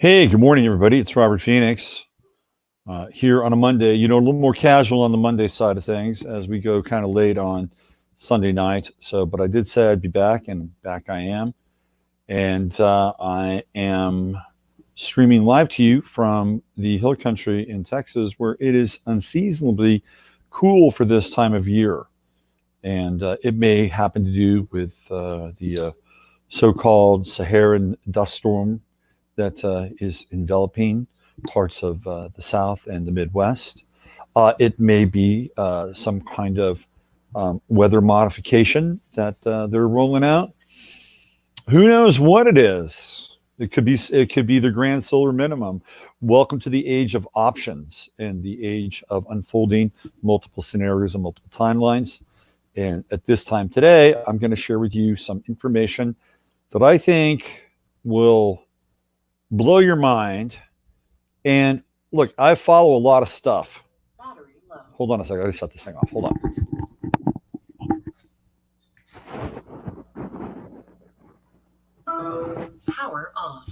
Hey, good morning, everybody. It's Robert Phoenix here on a Monday. A little more casual on the Monday side of things as we go kind of late on Sunday night. But I did say I'd be back, and back I am. And I am streaming live to you from the Hill Country in Texas, where it is unseasonably cool for this time of year. And it may happen to do with the so-called Saharan dust storm that is enveloping parts of the South and the Midwest. It may be some kind of weather modification that they're rolling out. Who knows what it is? It could be the grand solar minimum. Welcome to the age of options and the age of unfolding multiple scenarios and multiple timelines. And at this time today, I'm going to share with you some information that I think will blow your mind. And look, I follow a lot of stuff. Battery low. Hold on a second. I gotta shut this thing off. Hold on. Power off.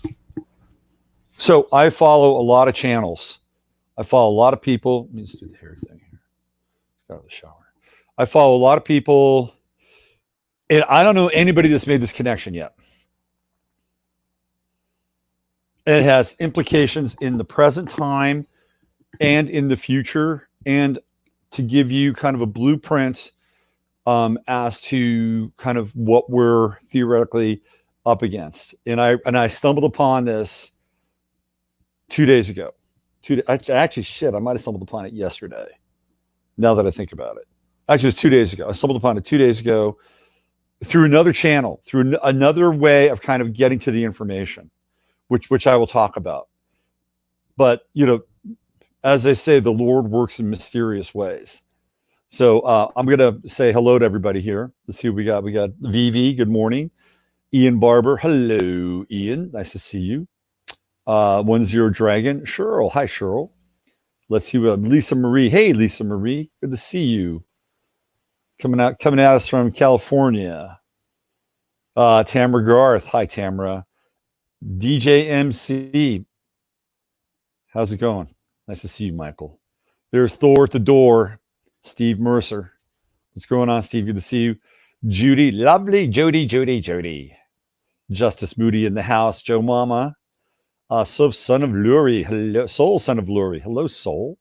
So I follow a lot of channels. I follow a lot of people. Let me just do the hair thing here. Got out of the shower. I follow a lot of people, and I don't know anybody that's made this connection yet. It has implications in the present time and in the future, and to give you kind of a blueprint as to kind of what we're theoretically up against. And I stumbled upon this 2 days ago. Actually, shit, I might have stumbled upon it yesterday, now that I think about it. Actually, it was 2 days ago. I stumbled upon it 2 days ago through another channel, through another way of kind of getting to the information, which I will talk about. But, as they say, the Lord works in mysterious ways. So I'm going to say hello to everybody here. Let's see what we got. We got VV, good morning. Ian Barber, hello, Ian. Nice to see you. 10 Dragon, Cheryl. Hi, Cheryl. Let's see what Lisa Marie. Hey, Lisa Marie. Good to see you. Coming at us from California. Tamara Garth. Hi, Tamara. DJ MC. How's it going? Nice to see you, Michael. There's Thor at the door. Steve Mercer. What's going on, Steve? Good to see you. Judy. Lovely. Jody. Justice Moody in the house. Joe Mama. Son of Lurie. Hello. Soul, son of Lurie. Hello, Soul.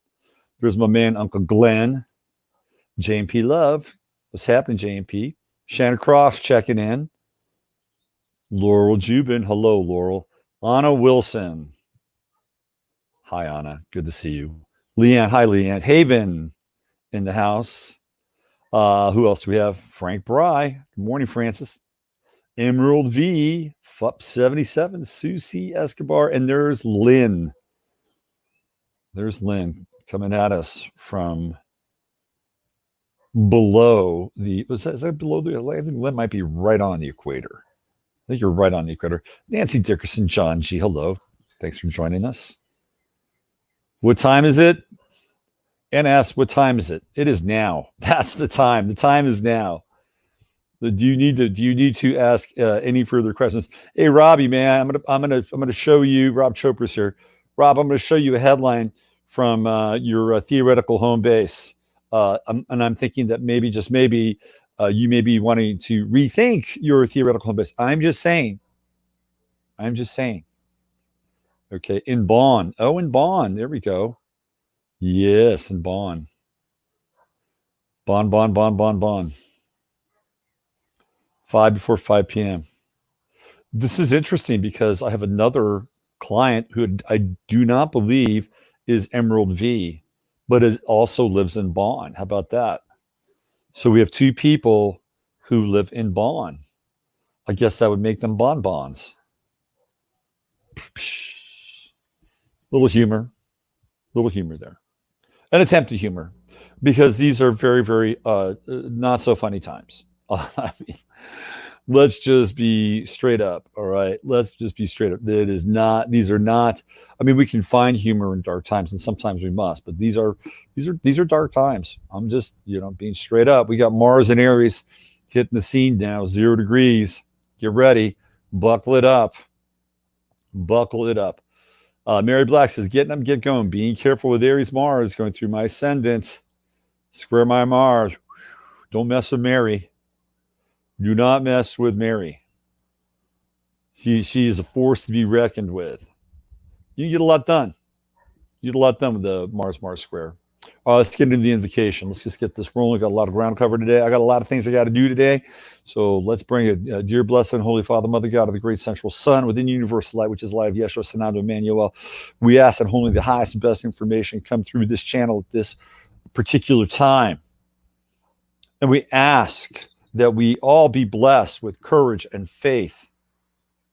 There's my man, Uncle Glenn. JMP Love. What's happening, JMP? Shannon Cross checking in. Laurel Jubin. Hello, Laurel. Anna Wilson. Hi, Anna. Good to see you. Leanne. Hi, Leanne. Haven in the house. Who else do we have? Frank Bry. Good morning, Francis. Emerald V. FUP 77. Susie Escobar. And there's Lynn. There's Lynn coming at us from below the, is that below the, I think Lynn might be right on the equator. I think you're right on the equator. Nancy Dickerson, John G. Hello. Thanks for joining us. What time is it? NS, what time is it? It is now. That's the time. The time is now. Do you need to ask any further questions? Hey, Robbie, man, I'm gonna show you. Rob Chopra's here. Rob, I'm gonna show you a headline from your theoretical home base. I'm thinking that maybe, just maybe, you may be wanting to rethink your theoretical home base. I'm just saying. Okay, in Bonn. Oh, in Bonn. There we go. Yes, in Bonn. Bonn. 5 p.m. This is interesting because I have another client who I do not believe is Emerald V, but it also lives in Bonn. How about that? So we have two people who live in Bonn. I guess that would make them bonbons. Little humor there. An attempt at humor, because these are very, very not so funny times. I mean, let's just be straight up. All right. Let's just be straight up. These are not, I mean, we can find humor in dark times, and sometimes we must, but these are dark times. I'm just, being straight up. We got Mars and Aries hitting the scene now, 0 degrees. Get ready. Buckle it up. Mary Black says, getting up, get going. Being careful with Aries Mars going through my ascendant. Square my Mars. Don't mess with Mary. Do not mess with Mary. She is a force to be reckoned with. You get a lot done. You get a lot done with the Mars square. Let's get into the invocation. Let's just get this rolling. Got a lot of ground covered today. I got a lot of things I got to do today. So let's bring it. Dear blessed and holy Father, Mother God of the great central sun, within universal light, which is light of Yeshua, Sanando, Emmanuel. We ask that only the highest and best information come through this channel at this particular time. And we ask that we all be blessed with courage and faith,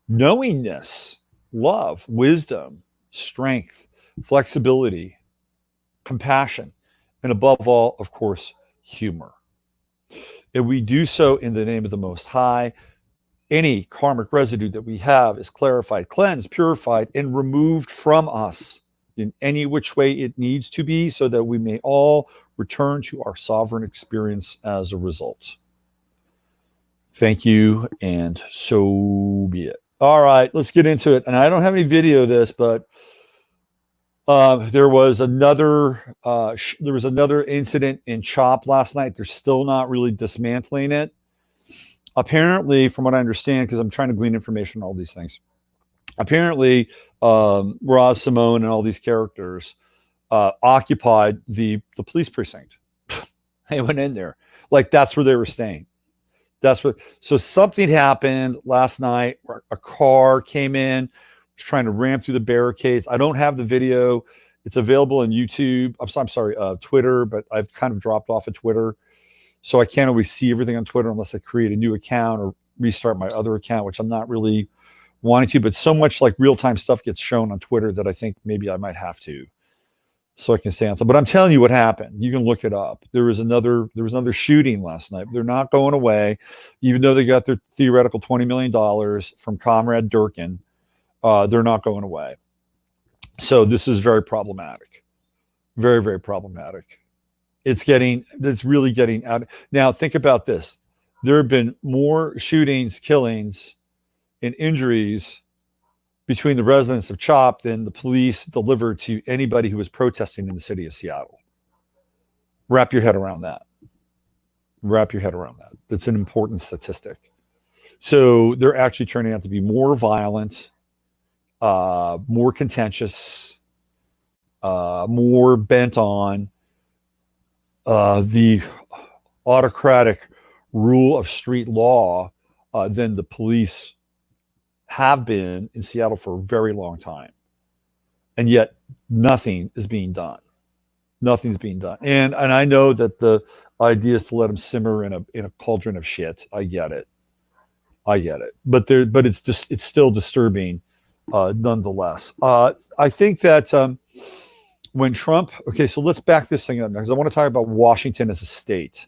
knowingness, love, wisdom, strength, flexibility, compassion, and above all, of course, humor. And we do so in the name of the Most High. Any karmic residue that we have is clarified, cleansed, purified, and removed from us in any which way it needs to be, so that we may all return to our sovereign experience as a result. Thank you, and so be it. All right, let's get into it. And I don't have any video of this, but there was another incident in CHOP last night. They're still not really dismantling it. Apparently, from what I understand, because I'm trying to glean information on all these things, apparently Roz Simone and all these characters occupied the police precinct. They went in there. Like, that's where they were staying. So something happened last night where a car came in, was trying to ram through the barricades. I don't have the video. It's available on YouTube. I'm sorry, Twitter, but I've kind of dropped off of Twitter. So I can't always see everything on Twitter unless I create a new account or restart my other account, which I'm not really wanting to. But so much like real-time stuff gets shown on Twitter that I think maybe I might have to, so I can stay on top. But I'm telling you what happened. You can look it up. There was another shooting last night. They're not going away, even though they got their theoretical $20 million from Comrade Durkin. They're not going away. So this is very problematic. Very, very problematic. It's really getting out. Now think about this. There have been more shootings, killings, and injuries between the residents of CHOP than the police delivered to anybody who was protesting in the city of Seattle. Wrap your head around that. It's an important statistic. So they're actually turning out to be more violent, more contentious, more bent on the autocratic rule of street law than the police have been in Seattle for a very long time. And yet nothing is being done. Nothing's being done. And I know that the idea is to let them simmer in a cauldron of shit. I get it. But it's still disturbing nonetheless. I think that when Trump, okay, so let's back this thing up now, because I want to talk about Washington as a state.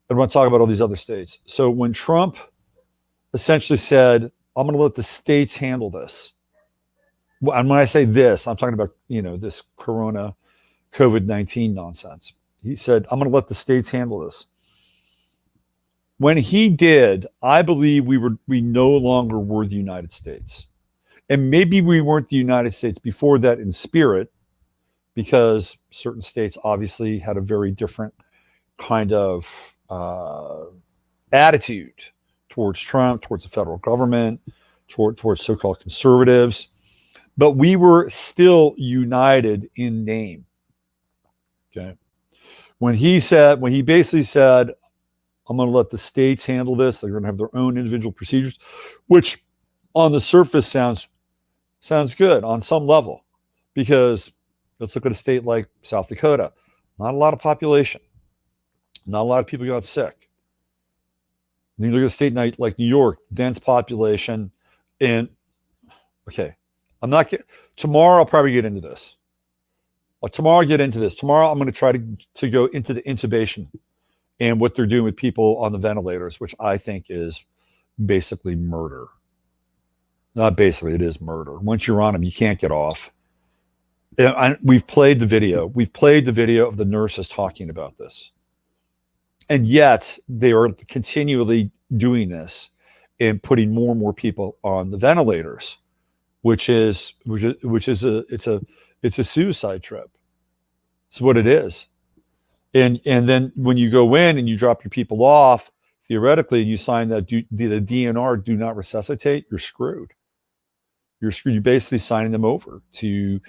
I want to talk about all these other states. So when Trump essentially said, I'm going to let the states handle this. And when I say this, I'm talking about, this Corona COVID-19 nonsense. He said, I'm going to let the states handle this. When he did, I believe we no longer were the United States. And maybe we weren't the United States before that in spirit, because certain states obviously had a very different kind of attitude towards Trump, towards the federal government, towards so-called conservatives. But we were still united in name. Okay. When he basically said, I'm going to let the states handle this, they're going to have their own individual procedures, which on the surface sounds good on some level, because let's look at a state like South Dakota. Not a lot of population. Not a lot of people got sick. And you look at a state like New York, dense population. And okay, tomorrow I'll probably get into this. Tomorrow I'm going to try to go into the intubation and what they're doing with people on the ventilators, which I think is basically murder. Not basically, it is murder. Once you're on them, you can't get off. We've played the video. We've played the video of the nurses talking about this. And yet they are continually doing this and putting more and more people on the ventilators. which is it's a suicide trip. It's what it is. And then when you go in and you drop your people off, theoretically, and you sign that the DNR, do not resuscitate, you're screwed. You're screwed. You're basically signing them over to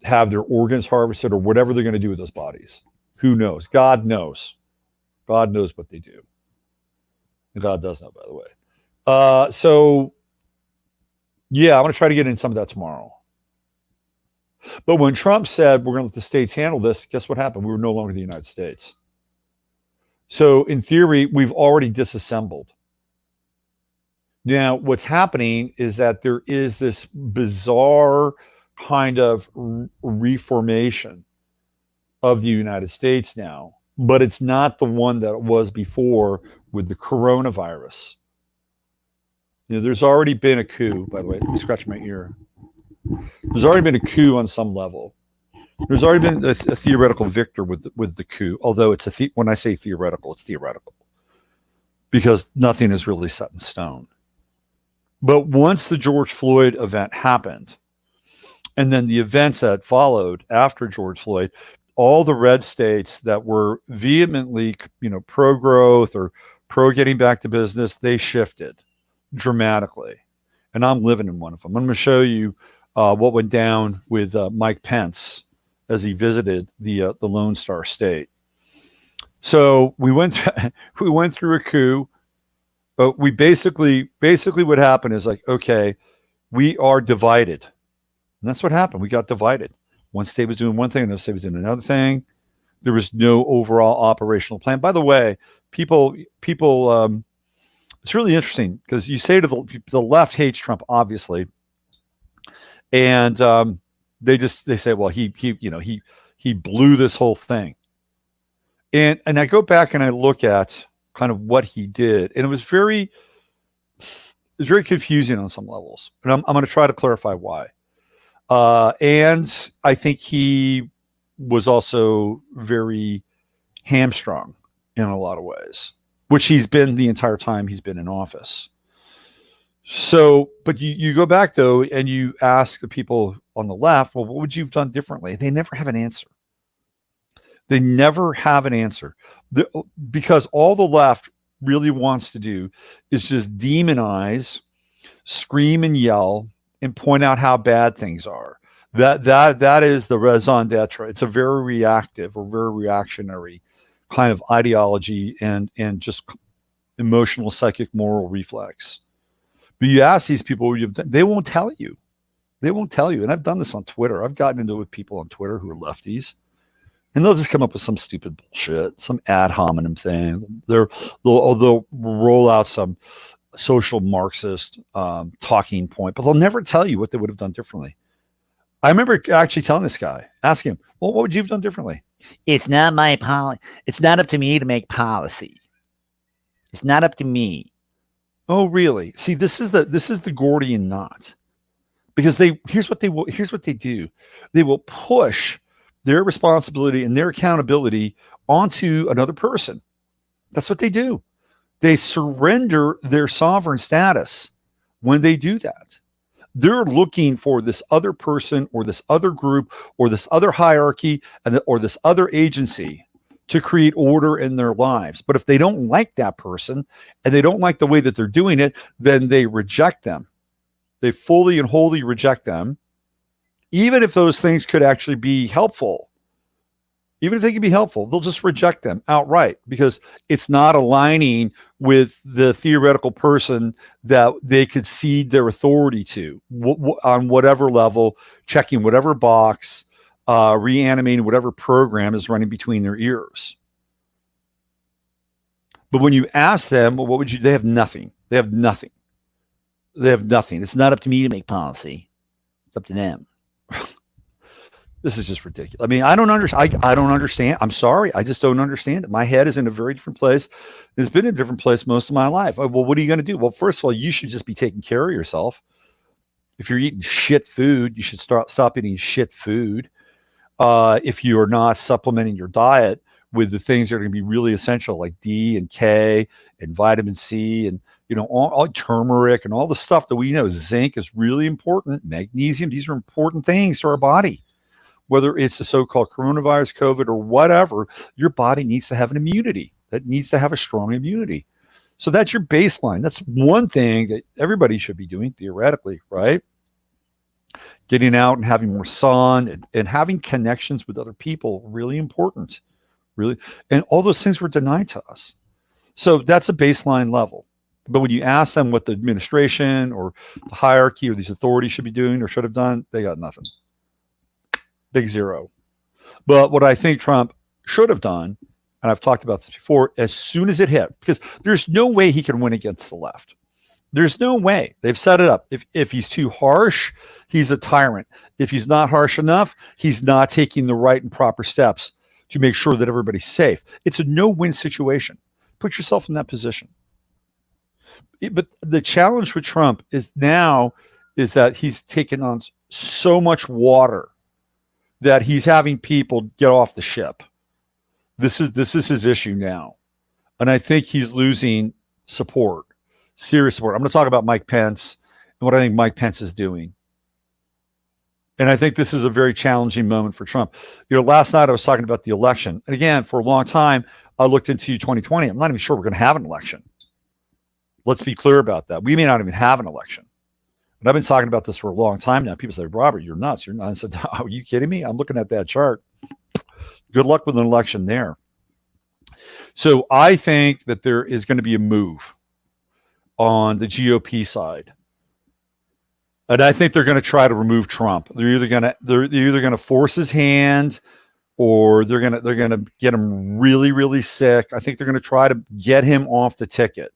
have their organs harvested or whatever they're going to do with those bodies. Who knows? God knows. God knows what they do. And God does know, by the way. So, yeah, I'm going to try to get in some of that tomorrow. But when Trump said we're going to let the states handle this, guess what happened? We were no longer the United States. So in theory, we've already disassembled. Now, what's happening is that there is this bizarre kind of reformation of the United States now, but it's not the one that it was before with the coronavirus. You know, there's already been a coup, by the way. Let me scratch my ear. There's already been a coup on some level. There's already been a theoretical victor with the coup, although it's when I say theoretical, it's theoretical because nothing is really set in stone. But once the George Floyd event happened, and then the events that followed after George Floyd, all the red states that were vehemently, pro-growth or pro-getting back to business, they shifted dramatically. And I'm living in one of them. I'm going to show you what went down with Mike Pence as he visited the Lone Star State. So we went through a coup. But we basically what happened is like, okay, we are divided. And that's what happened. We got divided. One state was doing one thing, another state was doing another thing. There was no overall operational plan. By the way, people, it's really interesting because you say to the left hates Trump, obviously, and they say, well, he blew this whole thing. And I go back and I look at kind of what he did, and it was very confusing on some levels. And I'm going to try to clarify why. And I think he was also very hamstrung in a lot of ways, which he's been the entire time he's been in office. So, but you go back though, and you ask the people on the left, well, what would you have done differently? They never have an answer. They never have an answer because all the left really wants to do is just demonize, scream and yell, and point out how bad things are. That is the raison d'etre. It's a very reactive or very reactionary kind of ideology and just emotional, psychic, moral reflex. But you ask these people, they won't tell you. They won't tell you. And I've done this on Twitter. I've gotten into it with people on Twitter who are lefties. And they'll just come up with some stupid bullshit, some ad hominem thing. They'll roll out some social Marxist talking point, but they'll never tell you what they would have done differently. I remember actually telling this guy, asking him, well, what would you have done differently? It's not my policy. It's not up to me to make policy. It's not up to me. Oh, really? See, this is the Gordian knot. Because here's what they do. They will push their responsibility and their accountability onto another person. That's what they do. They surrender their sovereign status when they do that. They're looking for this other person or this other group or this other hierarchy or this other agency to create order in their lives. But if they don't like that person and they don't like the way that they're doing it, then they reject them. They fully and wholly reject them. Even if those things could actually be helpful, even if they can be helpful, they'll just reject them outright because it's not aligning with the theoretical person that they could cede their authority to on whatever level, checking whatever box, reanimating whatever program is running between their ears. But when you ask them, well, what would you, they have nothing. They have nothing. They have nothing. It's not up to me to make policy. It's up to them. This is just ridiculous. I mean, I don't understand. I'm sorry. I just don't understand it. My head is in a very different place. It's been in a different place most of my life. Well, what are you going to do? Well, first of all, you should just be taking care of yourself. If you're eating shit food, you should stop eating shit food. If you're not supplementing your diet with the things that are going to be really essential, like D and K and vitamin C and all turmeric and all the stuff that we know. Zinc is really important. Magnesium, these are important things to our body. Whether it's the so-called coronavirus, COVID, or whatever, your body needs to have an immunity. That needs to have a strong immunity. So that's your baseline. That's one thing that everybody should be doing theoretically, right? Getting out and having more sun and having connections with other people, really important. Really. And all those things were denied to us. So that's a baseline level. But when you ask them what the administration or the hierarchy or these authorities should be doing or should have done, they got nothing. Big zero. But what I think Trump should have done, and I've talked about this before, as soon as it hit, because there's no way he can win against the left. There's no way. They've set it up. If he's too harsh, he's a tyrant. If he's not harsh enough, he's not taking the right and proper steps to make sure that everybody's safe. It's a no-win situation. Put yourself in that position. But the challenge with Trump is that he's taken on so much water that he's having people get off the ship. This is his issue now. And I think he's losing support, serious support. I'm going to talk about Mike Pence and what I think Mike Pence is doing. And I think this is a very challenging moment for Trump. Last night I was talking about the election. And again, for a long time, I looked into 2020. I'm not even sure we're going to have an election. Let's be clear about that. We may not even have an election. And I've been talking about this for a long time now. People say, Robert, you're nuts. You're nuts. I said, are you kidding me? I'm looking at that chart. Good luck with an election there. So I think that there is going to be a move on the GOP side. And I think they're going to try to remove Trump. They're either going to force his hand, or they're going to get him really, really sick. I think they're going to try to get him off the ticket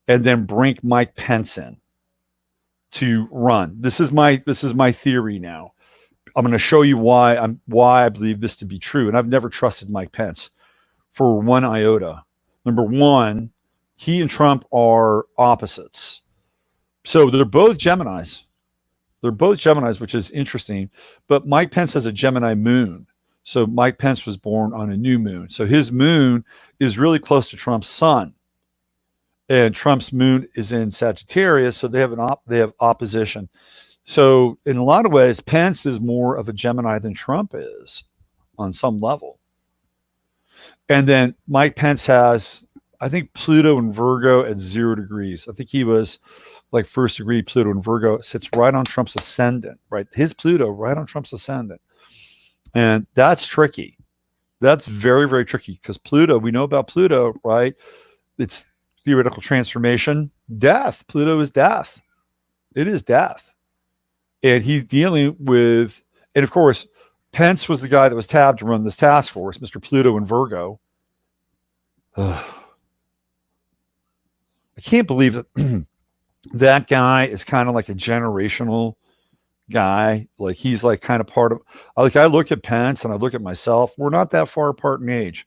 and then bring Mike Pence in to run. This is my theory now. I'm going to show you why I believe this to be true. And I've never trusted Mike Pence for one iota. Number one, he and Trump are opposites. So they're both Geminis. Which is interesting. But Mike Pence has a Gemini moon. So Mike Pence was born on a new moon. So his moon is really close to Trump's sun. And Trump's moon is in Sagittarius, so they have opposition. So in a lot of ways, Pence is more of a Gemini than Trump is on some level. And then Mike Pence has, I think, Pluto and Virgo at 0 degrees. I think he was like first degree Pluto and Virgo, sits right on Trump's ascendant, right? His Pluto right on Trump's ascendant. And that's tricky. That's very, very tricky because Pluto, we know about Pluto, right? It's theoretical transformation, death. Pluto is death. It is death. And he's dealing with, and of course, Pence was the guy that was tabbed to run this task force, Mr. Pluto and Virgo. I can't believe that that guy is kind of like a generational guy. Like he's like kind of part of, like I look at Pence and I look at myself. We're not that far apart in age.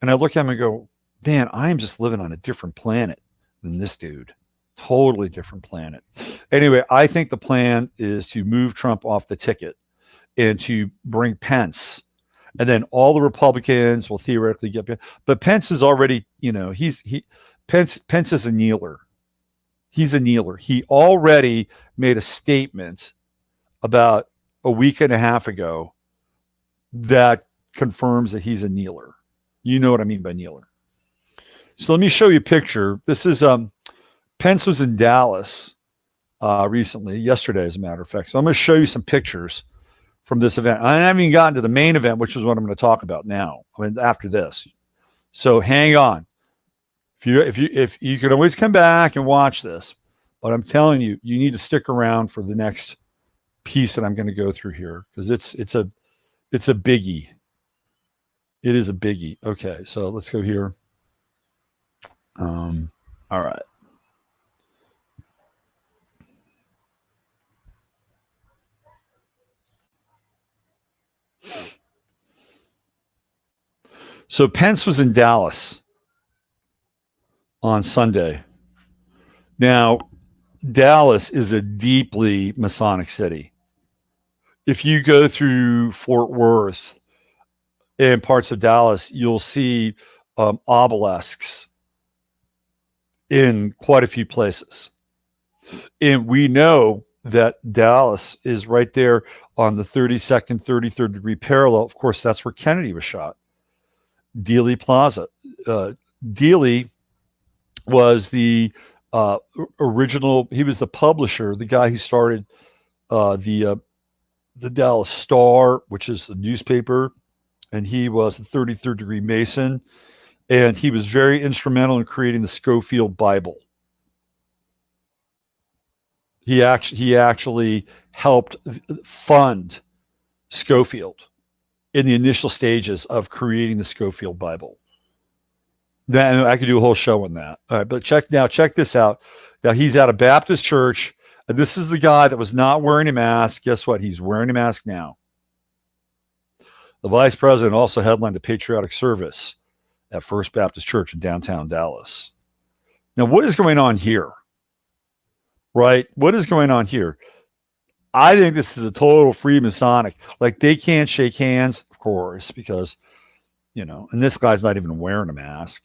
And I look at him and go, man, I am just living on a different planet than this dude. Totally different planet. Anyway, I think the plan is to move Trump off the ticket and to bring Pence. And then all the Republicans will theoretically get, but Pence is already, Pence is a kneeler. He's a kneeler. He already made a statement about a week and a half ago that confirms that he's a kneeler. You know what I mean by kneeler. So let me show you a picture. This is Pence was in Dallas recently, yesterday, as a matter of fact. So I'm going to show you some pictures from this event. I haven't even gotten to the main event, which is what I'm going to talk about now. I mean, after this. So hang on. If you can always come back and watch this, but I'm telling you, you need to stick around for the next piece that I'm going to go through here because it's a biggie. It is a biggie. Okay, so let's go here. All right. So Pence was in Dallas on Sunday. Now, Dallas is a deeply Masonic city. If you go through Fort Worth and parts of Dallas, you'll see obelisks in quite a few places. And we know that Dallas is right there on the 32nd, 33rd degree parallel. Of course, that's where Kennedy was shot. Dealey Plaza. Dealey was the original, he was the publisher, the guy who started the Dallas Star, which is the newspaper, and he was a 33rd degree Mason, and he was very instrumental in creating the Schofield Bible. He actually helped fund Schofield in the initial stages of creating the Schofield Bible. Then I could do a whole show on that. All right, but check this out. Now he's at a Baptist church, and this is the guy that was not wearing a mask. Guess what? He's wearing a mask now. The vice president also headlined a patriotic service at First Baptist Church in downtown Dallas. Now, what is going on here? Right? What is going on here? I think this is a total Freemasonic. Like, they can't shake hands, of course, because, and this guy's not even wearing a mask.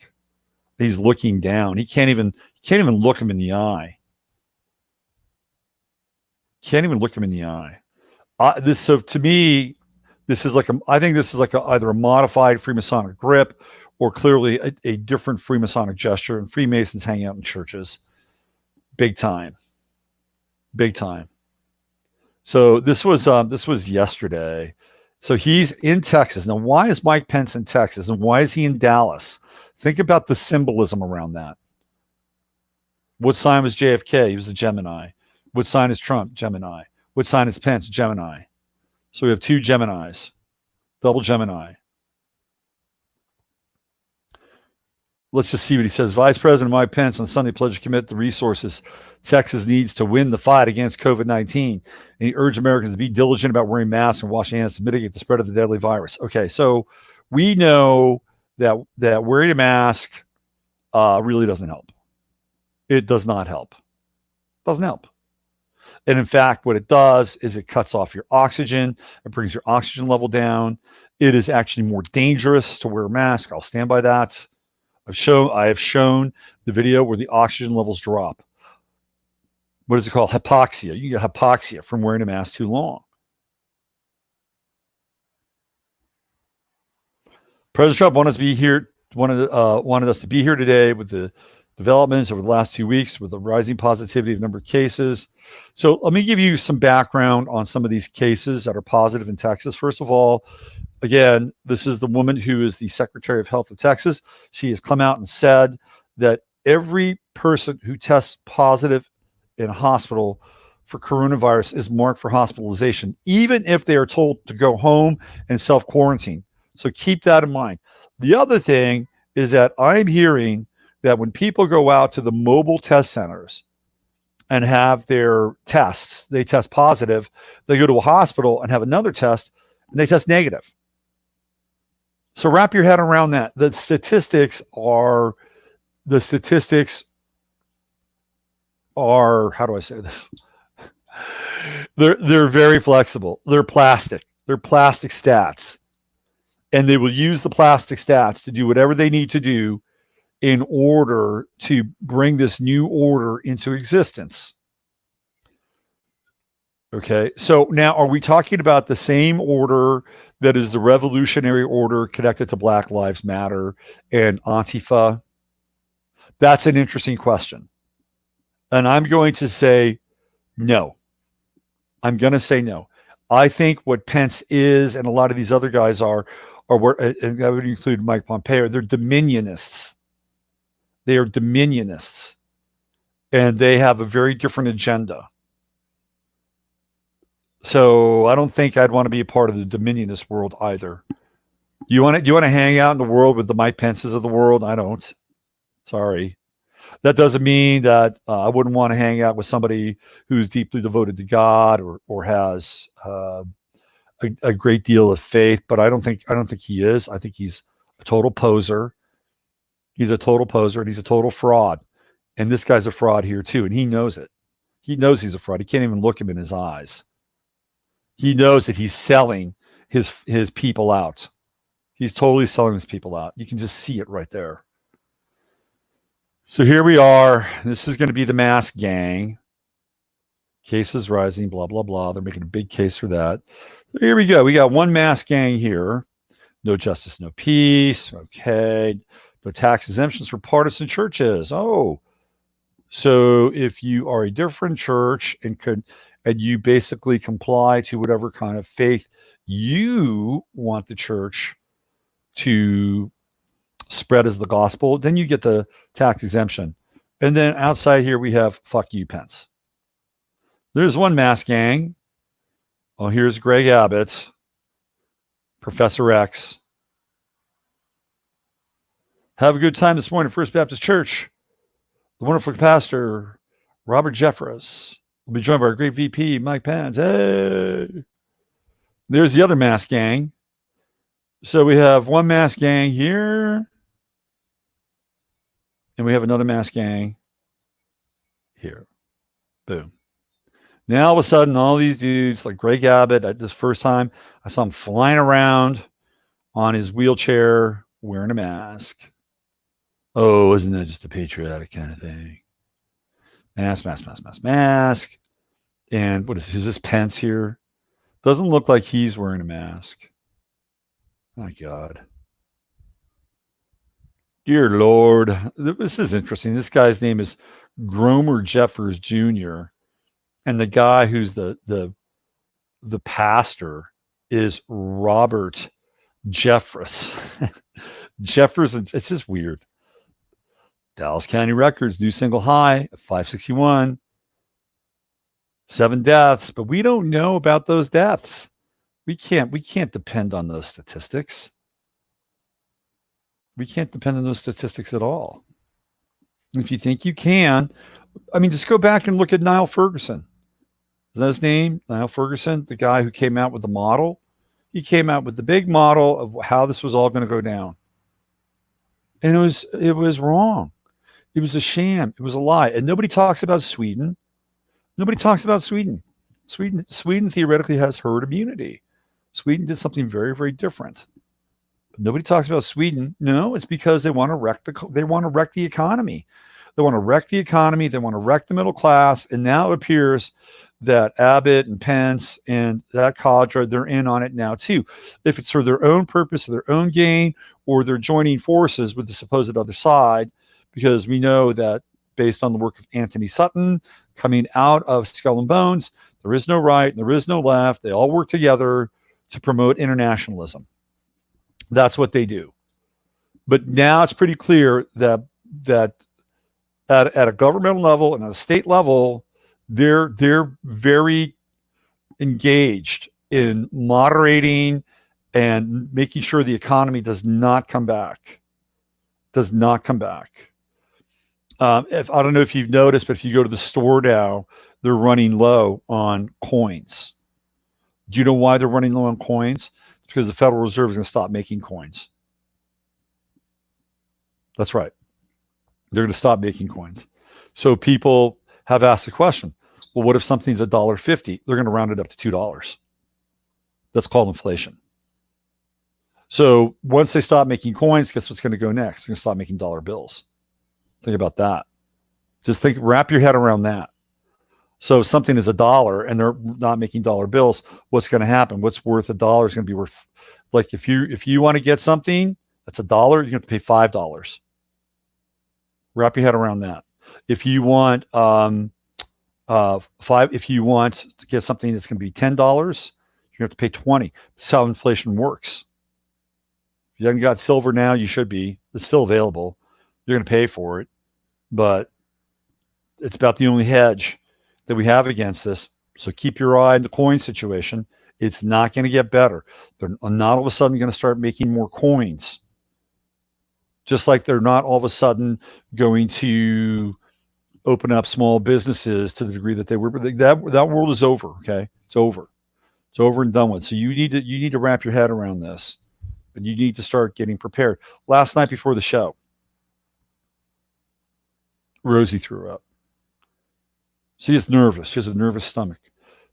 He's looking down. He can't even look him in the eye. Can't even look him in the eye. So to me, I think this is like either a modified Freemasonic grip or clearly a different Freemasonic gesture. And Freemasons hang out in churches, big time. So this was yesterday. So he's in Texas. Now, why is Mike Pence in Texas, and why is he in Dallas? Think about the symbolism around that. What sign was JFK? He was a Gemini. What sign is Trump? Gemini. What sign is Pence? Gemini. So we have two Geminis, double Gemini. Let's just see what he says. Vice President Mike Pence on Sunday pledged to commit the resources Texas needs to win the fight against COVID-19. And he urged Americans to be diligent about wearing masks and washing hands to mitigate the spread of the deadly virus. Okay, so we know that wearing a mask really doesn't help. It does not help. Doesn't help. And in fact, what it does is it cuts off your oxygen. It brings your oxygen level down. It is actually more dangerous to wear a mask. I'll stand by that. I have shown the video where the oxygen levels drop. What is it called? Hypoxia. You get hypoxia from wearing a mask too long. President Trump wanted us to be here today with the developments over the last 2 weeks with the rising positivity of number of cases. So let me give you some background on some of these cases that are positive in Texas. First of all, again, this is the woman who is the Secretary of Health of Texas. She has come out and said that every person who tests positive in a hospital for coronavirus is marked for hospitalization, even if they are told to go home and self-quarantine. So keep that in mind. The other thing is that I'm hearing that when people go out to the mobile test centers and have their tests, they test positive, they go to a hospital and have another test, and they test negative. So wrap your head around that. The statistics are, how do I say this? They're very flexible. They're plastic stats. And they will use the plastic stats to do whatever they need to do in order to bring this new order into existence. Okay, so now are we talking about the same order that is the revolutionary order connected to Black Lives Matter and Antifa? That's an interesting question. And I'm going to say no. I'm going to say no. I think what Pence is and a lot of these other guys are and that would include Mike Pompeo, they're dominionists. They are dominionists. And they have a very different agenda. So I don't think I'd want to be a part of the dominionist world either. Do you want to hang out in the world with the Mike Pences of the world? I don't. Sorry. That doesn't mean that I wouldn't want to hang out with somebody who's deeply devoted to God or has a great deal of faith, but I don't think he is. I think he's a total poser. He's a total poser and he's a total fraud. And this guy's a fraud here too. And he knows it. He knows he's a fraud. He can't even look him in his eyes. He knows that he's selling his people out. He's totally selling his people out. You can just see it right there. So here we are. This is going to be the mask gang. Cases rising, blah, blah, blah. They're making a big case for that. Here we go. We got one mask gang here. No justice, no peace. Okay. No tax exemptions for partisan churches. Oh, so if you are a different church and you basically comply to whatever kind of faith you want the church to spread as the gospel, then you get the tax exemption. And then outside here we have fuck you, Pence. There's one mask gang. Oh, here's Greg Abbott, Professor X. Have a good time this morning at First Baptist Church. The wonderful pastor, Robert Jeffress, will be joined by our great VP, Mike Pence. Hey! There's the other mask gang. So we have one mask gang here, and we have another mask gang here. Boom. Now, all of a sudden, all these dudes, like Greg Abbott, at this first time, I saw him flying around on his wheelchair wearing a mask. Oh, isn't that just a patriotic kind of thing? Mask, mask, mask, mask, mask. And what is this Pence here? Doesn't look like he's wearing a mask. My God. Dear Lord. This is interesting. This guy's name is Gromer Jeffers Jr. And the guy who's the pastor is Robert Jeffress. Jeffers, it's just weird. Dallas County records, new single high at 561. 7 deaths, but we don't know about those deaths. We can't depend on those statistics. We can't depend on those statistics at all. If you think you can, I mean, just go back and look at Niall Ferguson. Is that his name? Niall Ferguson, the guy who came out with the model. He came out with the big model of how this was all going to go down. And it was wrong. It was a sham. It was a lie. And nobody talks about Sweden. Nobody talks about Sweden. Sweden theoretically has herd immunity. Sweden did something very, very different. But nobody talks about Sweden. No, it's because they want to wreck the economy. They want to wreck the economy. They want to wreck the middle class. And now it appears that Abbott and Pence and that cadre, they're in on it now too. If it's for their own purpose, their own gain, or they're joining forces with the supposed other side, because we know that based on the work of Anthony Sutton coming out of Skull and Bones, there is no right, there is no left. They all work together to promote internationalism. That's what they do. But now it's pretty clear that at a governmental level and at a state level, they're very engaged in moderating and making sure the economy does not come back. Does not come back. If I don't know if you've noticed, but if you go to the store now, they're running low on coins. Do you know why they're running low on coins? It's because the Federal Reserve is going to stop making coins. That's right. They're going to stop making coins. So people have asked the question, well, what if something's $1.50? They're going to round it up to $2. That's called inflation. So once they stop making coins, guess what's going to go next? They're going to stop making dollar bills. Think about that. Just wrap your head around that. So if something is $1 and they're not making dollar bills, what's going to happen? What's worth $1 is going to be worth, like if you want to get something that's $1, you're going to have to pay $5. Wrap your head around that. If you want if you want to get something that's going to be $10, you're going to have to pay $20. That's how inflation works. If you haven't got silver now, you should be. It's still available. You're going to pay for it, but it's about the only hedge that we have against this. So keep your eye on the coin situation. It's not going to get better. They're not all of a sudden going to start making more coins. Just like they're not all of a sudden going to open up small businesses to the degree that they were. That world is over. Okay, it's over. It's over and done with. So you need to wrap your head around this, and you need to start getting prepared. Last night before the show, Rosie threw up. She is nervous. She has a nervous stomach.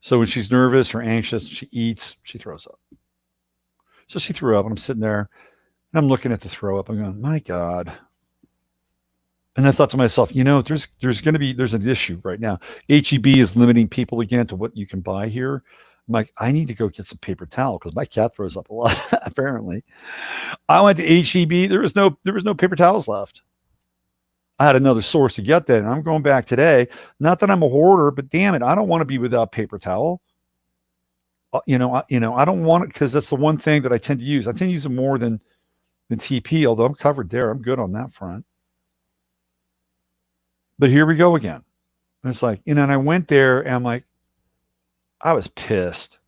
So when she's nervous or anxious, she eats, she throws up. So she threw up, and I'm sitting there, and I'm looking at the throw up. I'm going, my God. And I thought to myself, there's an issue right now. HEB is limiting people again to what you can buy here. I'm like, I need to go get some paper towel because my cat throws up a lot. Apparently, I went to HEB. There was no paper towels left. I had another source to get that, and I'm going back today. Not that I'm a hoarder, but damn it, I don't want to be without paper towel. I don't want it because that's the one thing that I tend to use. I tend to use it more than TP, although I'm covered there. I'm good on that front. But here we go again. And it's like, and I went there and I'm like, I was pissed.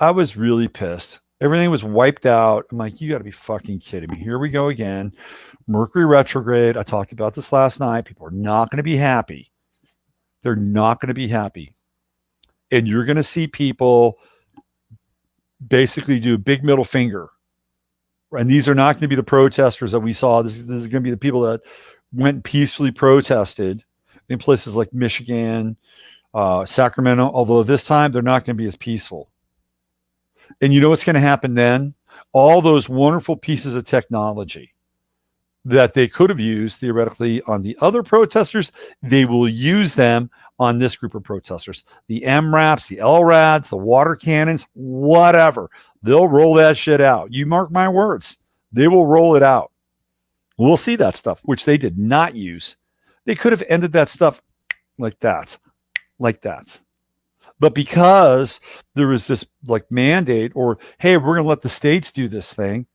I was really pissed. Everything was wiped out. I'm like, you got to be fucking kidding me. Here we go again. Mercury retrograde. I talked about this last night. People are not going to be happy. They're not going to be happy. And you're going to see people basically do a big middle finger. And these are not going to be the protesters that we saw. This is going to be the people that went and peacefully protested in places like Michigan, Sacramento, although this time they're not going to be as peaceful. And you know what's going to happen then? All those wonderful pieces of technology that they could have used theoretically on the other protesters, they will use them on this group of protesters. The MRAPs, the LRADs, the water cannons, whatever. They'll roll that shit out. You mark my words. They will roll it out. We'll see that stuff, which they did not use. They could have ended that stuff like that. But because there was this like mandate or, hey, we're going to let the states do this thing.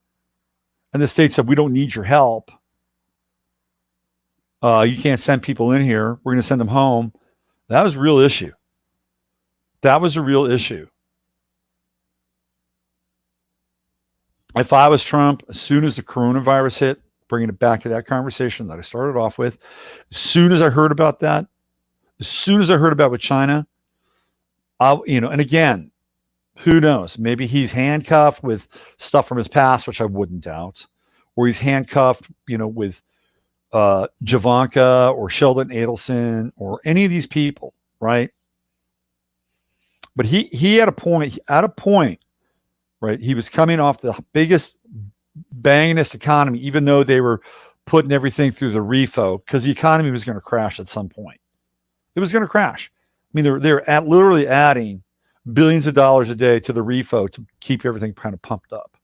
And the state said, we don't need your help. You can't send people in here. We're going to send them home. That was a real issue. That was a real issue. If I was Trump, as soon as the coronavirus hit, bringing it back to that conversation that I started off with, as soon as I heard about that, as soon as I heard about with China, and again, who knows? Maybe he's handcuffed with stuff from his past, which I wouldn't doubt, or he's handcuffed, with Javanka or Sheldon Adelson or any of these people, right? But he had a point. At a point, right? He was coming off the biggest bangingest economy, even though they were putting everything through the refo, because the economy was going to crash at some point. It was going to crash. I mean, they're literally adding billions of dollars a day to the refo to keep everything kind of pumped up.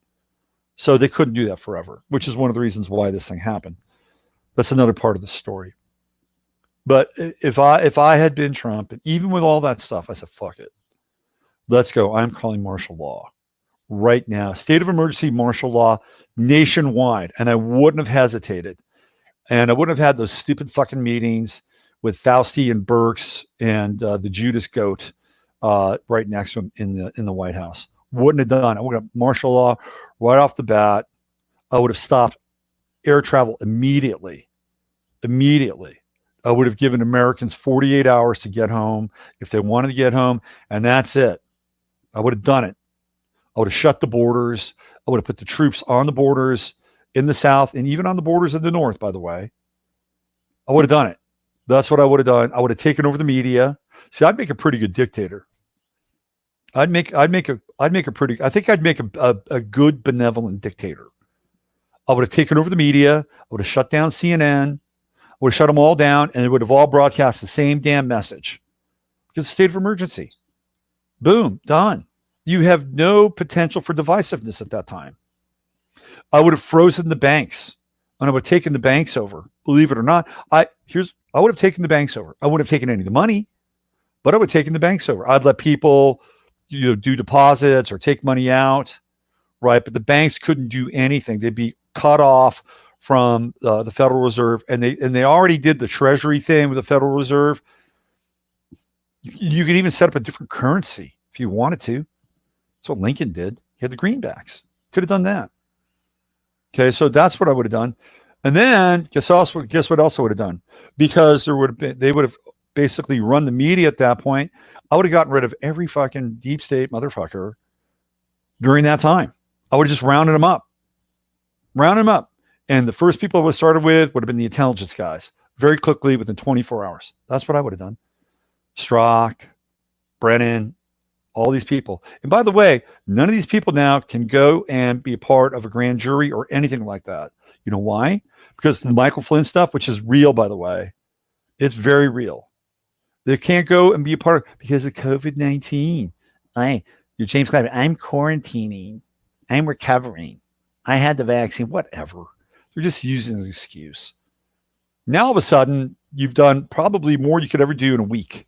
So they couldn't do that forever, which is one of the reasons why this thing happened. That's another part of the story. But if I had been Trump, and even with all that stuff, I said, fuck it. Let's go. I'm calling martial law right now. State of emergency martial law nationwide. And I wouldn't have hesitated. And I wouldn't have had those stupid fucking meetings with Fauci and Birx and the Judas goat right next to him in the White House. Wouldn't have done. I would have martial law right off the bat. I would have stopped air travel immediately. I would have given Americans 48 hours to get home if they wanted to get home, and that's it. I would have done it. I would have shut the borders. I would have put the troops on the borders in the South and even on the borders in the North, by the way. I would have done it. That's what I would have done. I would have taken over the media. See, I'd make a pretty good dictator. I'd make a good benevolent dictator. I would have taken over the media. I would have shut down CNN. I would have shut them all down, and they would have all broadcast the same damn message. Because it's a state of emergency. Boom, done. You have no potential for divisiveness at that time. I would have frozen the banks, and I would have taken the banks over. Believe it or not, I would have taken the banks over. I wouldn't have taken any of the money, but I would have taken the banks over. I'd let people, do deposits or take money out, right? But the banks couldn't do anything. They'd be cut off from the Federal Reserve, and they already did the Treasury thing with the Federal Reserve. You could even set up a different currency if you wanted to. That's what Lincoln did. He had the greenbacks. Could have done that. Okay, so that's what I would have done. And then guess what else I would have done? Because they would have basically run the media at that point. I would have gotten rid of every fucking deep state motherfucker during that time. I would have just rounded them up. And the first people I would have started with would have been the intelligence guys very quickly within 24 hours. That's what I would have done. Strzok, Brennan, all these people. And by the way, none of these people now can go and be a part of a grand jury or anything like that. You know why? because the Michael Flynn stuff, which is real, by the way, it's very real. They can't go and be a part of because of COVID-19. You're James Clyburn. I'm quarantining. I'm recovering. I had the vaccine. Whatever. They're just using an excuse. Now, all of a sudden, you've done probably more you could ever do in a week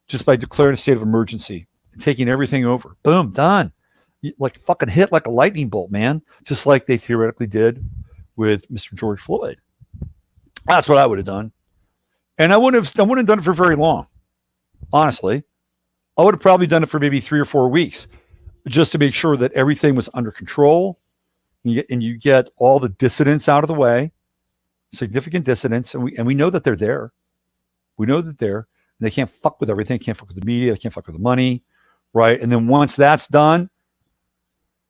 just by declaring a state of emergency and taking everything over. Boom, done. Like fucking hit like a lightning bolt, man. Just like they theoretically did with Mr. George Floyd. That's what I would have done. And I wouldn't have done it for very long. Honestly, I would have probably done it for maybe 3 or 4 weeks just to make sure that everything was under control and you get all the dissidents out of the way, significant dissidents. And we know that they're there. We know that they're, they can't fuck with everything. Can't fuck with the media. They can't fuck with the money. Right. And then once that's done,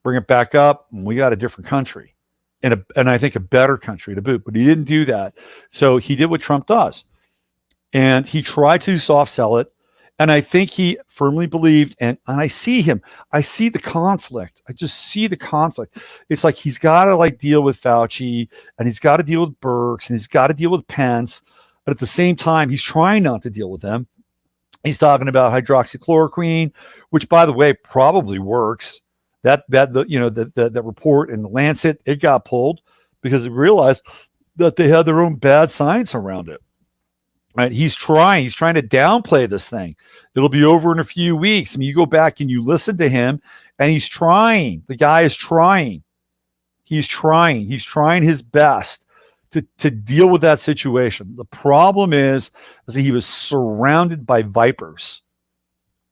bring it back up and we got a different country and I think a better country to boot, but he didn't do that. So he did what Trump does and he tried to soft sell it. And I think he firmly believed, and I see him, I see the conflict. I just see the conflict. It's like he's got to like deal with Fauci and he's got to deal with Birx and he's got to deal with Pence. But at the same time, he's trying not to deal with them. He's talking about hydroxychloroquine, which by the way, probably works. That report in the Lancet, it got pulled because it realized that they had their own bad science around it. Right? He's trying to downplay this thing. It'll be over in a few weeks. I mean, you go back and you listen to him and he's trying. The guy is trying. He's trying his best to deal with that situation. The problem is that he was surrounded by vipers,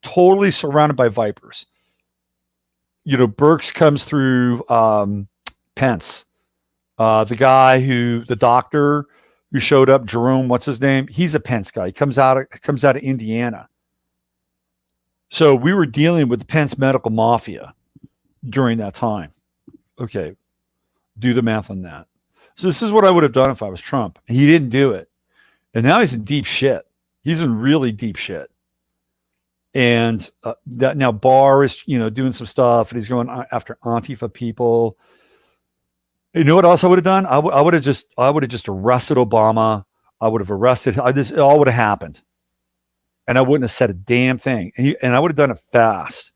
totally surrounded by vipers. You know, Birx comes through Pence. The doctor who showed up, Jerome, what's his name? He's a Pence guy. He comes out of Indiana. So we were dealing with the Pence medical mafia during that time. Okay, do the math on that. So this is what I would have done if I was Trump. He didn't do it. And now he's in deep shit. He's in really deep shit. And that now Barr is, doing some stuff and he's going after Antifa people. You know what else I would have done? I would have just arrested Obama. I would have arrested. It all would have happened, and I wouldn't have said a damn thing. And I would have done it fast.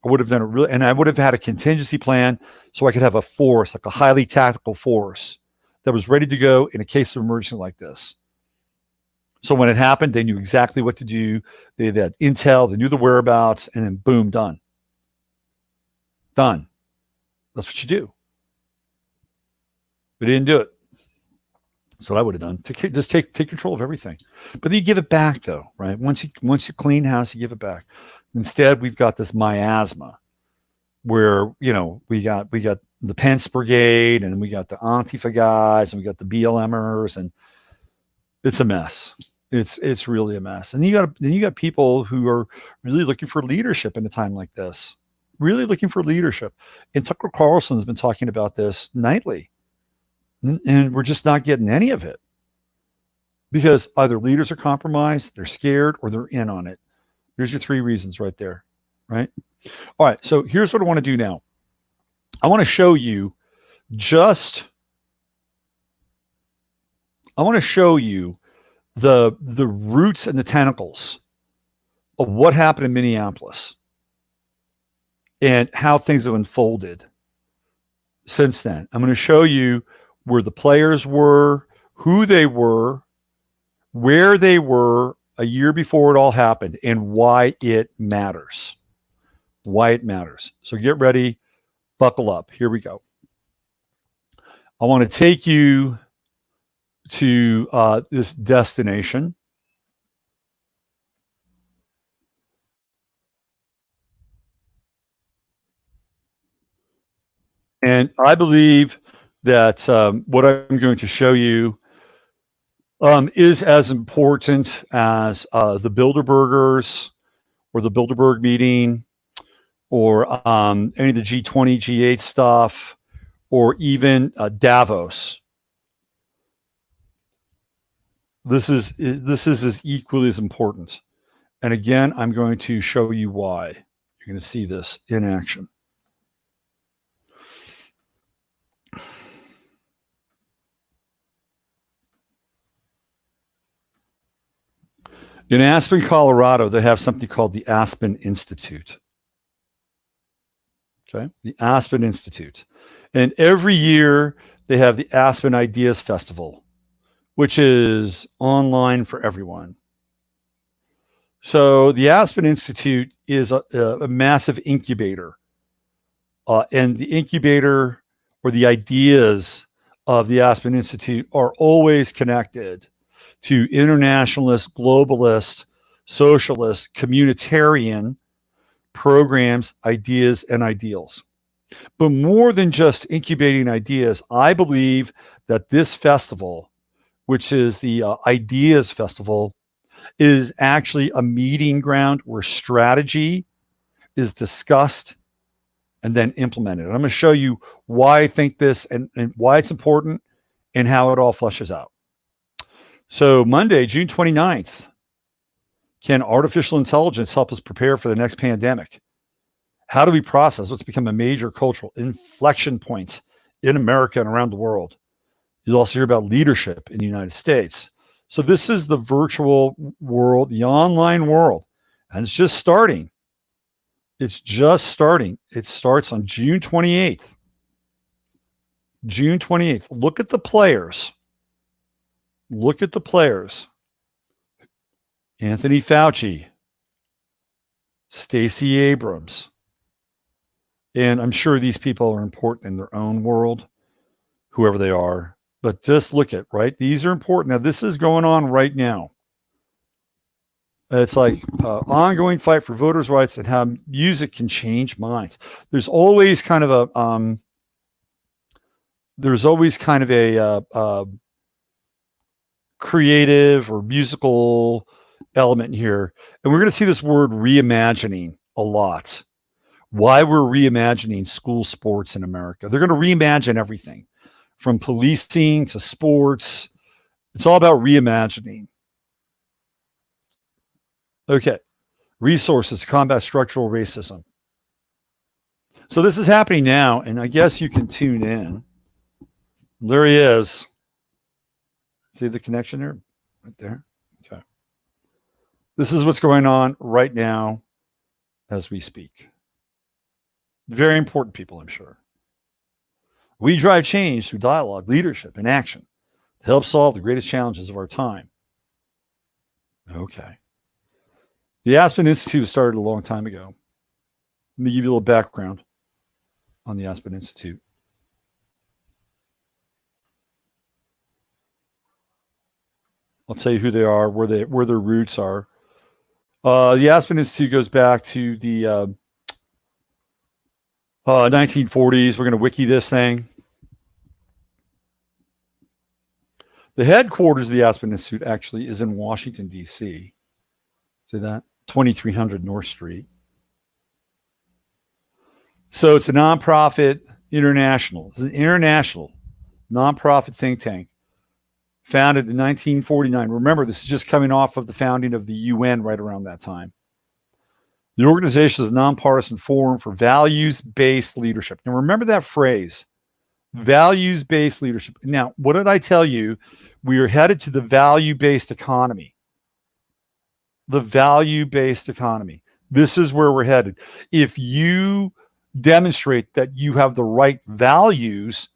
I would have done it really, and I would have had a contingency plan so I could have a force, like a highly tactical force, that was ready to go in a case of emergency like this. So when it happened, they knew exactly what to do. They had intel. They knew the whereabouts, and then boom, done. Done. That's what you do. But he didn't do it. That's what I would have done. Just take control of everything. But then you give it back, though, right? Once you clean house, you give it back. Instead, we've got this miasma where we got the Pence Brigade and we got the Antifa guys and we got the BLMers and it's a mess. It's really a mess. And then you got people who are really looking for leadership in a time like this. Really looking for leadership. And Tucker Carlson's been talking about this nightly. And we're just not getting any of it because either leaders are compromised, they're scared, or they're in on it. Here's your 3 reasons right there, right? All right, so here's what I want to do now. I want to show you the roots and the tentacles of what happened in Minneapolis and how things have unfolded since then. I'm going to show you where the players were, who they were, where they were a year before it all happened, and why it matters. Why it matters. So get ready, buckle up. Here we go. I want to take you to this destination. And I believe that what I'm going to show you is as important as the Bilderbergers or the Bilderberg meeting or any of the G20, G8 stuff, or even Davos. This is as equally as important. And again, I'm going to show you why. You're going to see this in action. In Aspen, Colorado, they have something called the Aspen Institute. Okay, the Aspen Institute. And every year they have the Aspen Ideas Festival, which is online for everyone. So the Aspen Institute is a massive incubator. And the incubator or the ideas of the Aspen Institute are always connected to internationalist, globalist, socialist, communitarian programs, ideas, and ideals. But more than just incubating ideas, I believe that this festival, which is the Ideas Festival, is actually a meeting ground where strategy is discussed and then implemented. And I'm going to show you why I think this and why it's important and how it all flushes out. So Monday, June 29th, can artificial intelligence help us prepare for the next pandemic? How do we process what's become a major cultural inflection point in America and around the world? You'll also hear about leadership in the United States. So this is the virtual world, the online world, and it's just starting. It's just starting. It starts on June 28th. June 28th. Look at the players. Look at the players. Anthony Fauci, Stacey Abrams. And I'm sure these people are important in their own world, whoever they are. But just look at, right? These are important. Now, this is going on right now. It's like ongoing fight for voters' rights and how music can change minds. There's always kind of a creative or musical element here. And we're going to see this word reimagining a lot. Why we're reimagining school sports in America. They're going to reimagine everything from policing to sports. It's all about reimagining. Okay. Resources to combat structural racism. So this is happening now, and I guess you can tune in. There he is. See the connection there? Right there. Okay. This is what's going on right now as we speak. Very important people, I'm sure. We drive change through dialogue, leadership, and action to help solve the greatest challenges of our time. Okay. The Aspen Institute started a long time ago. Let me give you a little background on the Aspen Institute. I'll tell you who they are, where their roots are. The Aspen Institute goes back to the 1940s. We're going to wiki this thing. The headquarters of the Aspen Institute actually is in Washington, D.C. See that? 2300 North Street. So it's a nonprofit international. It's an international nonprofit think tank founded in 1949. Remember, this is just coming off of the founding of the UN right around that time. The organization is a nonpartisan forum for values-based leadership. Now, remember that phrase, values-based leadership. Now, what did I tell you? We are headed to the value-based economy. The value-based economy. This is where we're headed. If you demonstrate that you have the right values,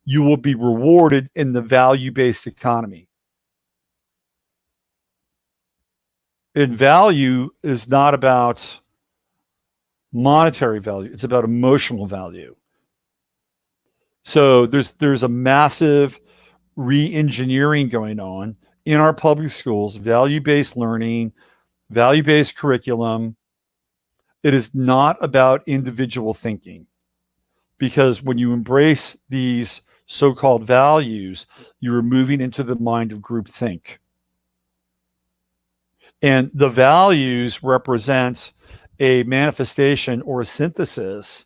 you will be rewarded in the value-based economy. And value is not about monetary value. It's about emotional value. So there's a massive re-engineering going on in our public schools, value-based learning, value-based curriculum. It is not about individual thinking, because when you embrace these so-called values, you're moving into the mind of groupthink. And the values represent a manifestation or a synthesis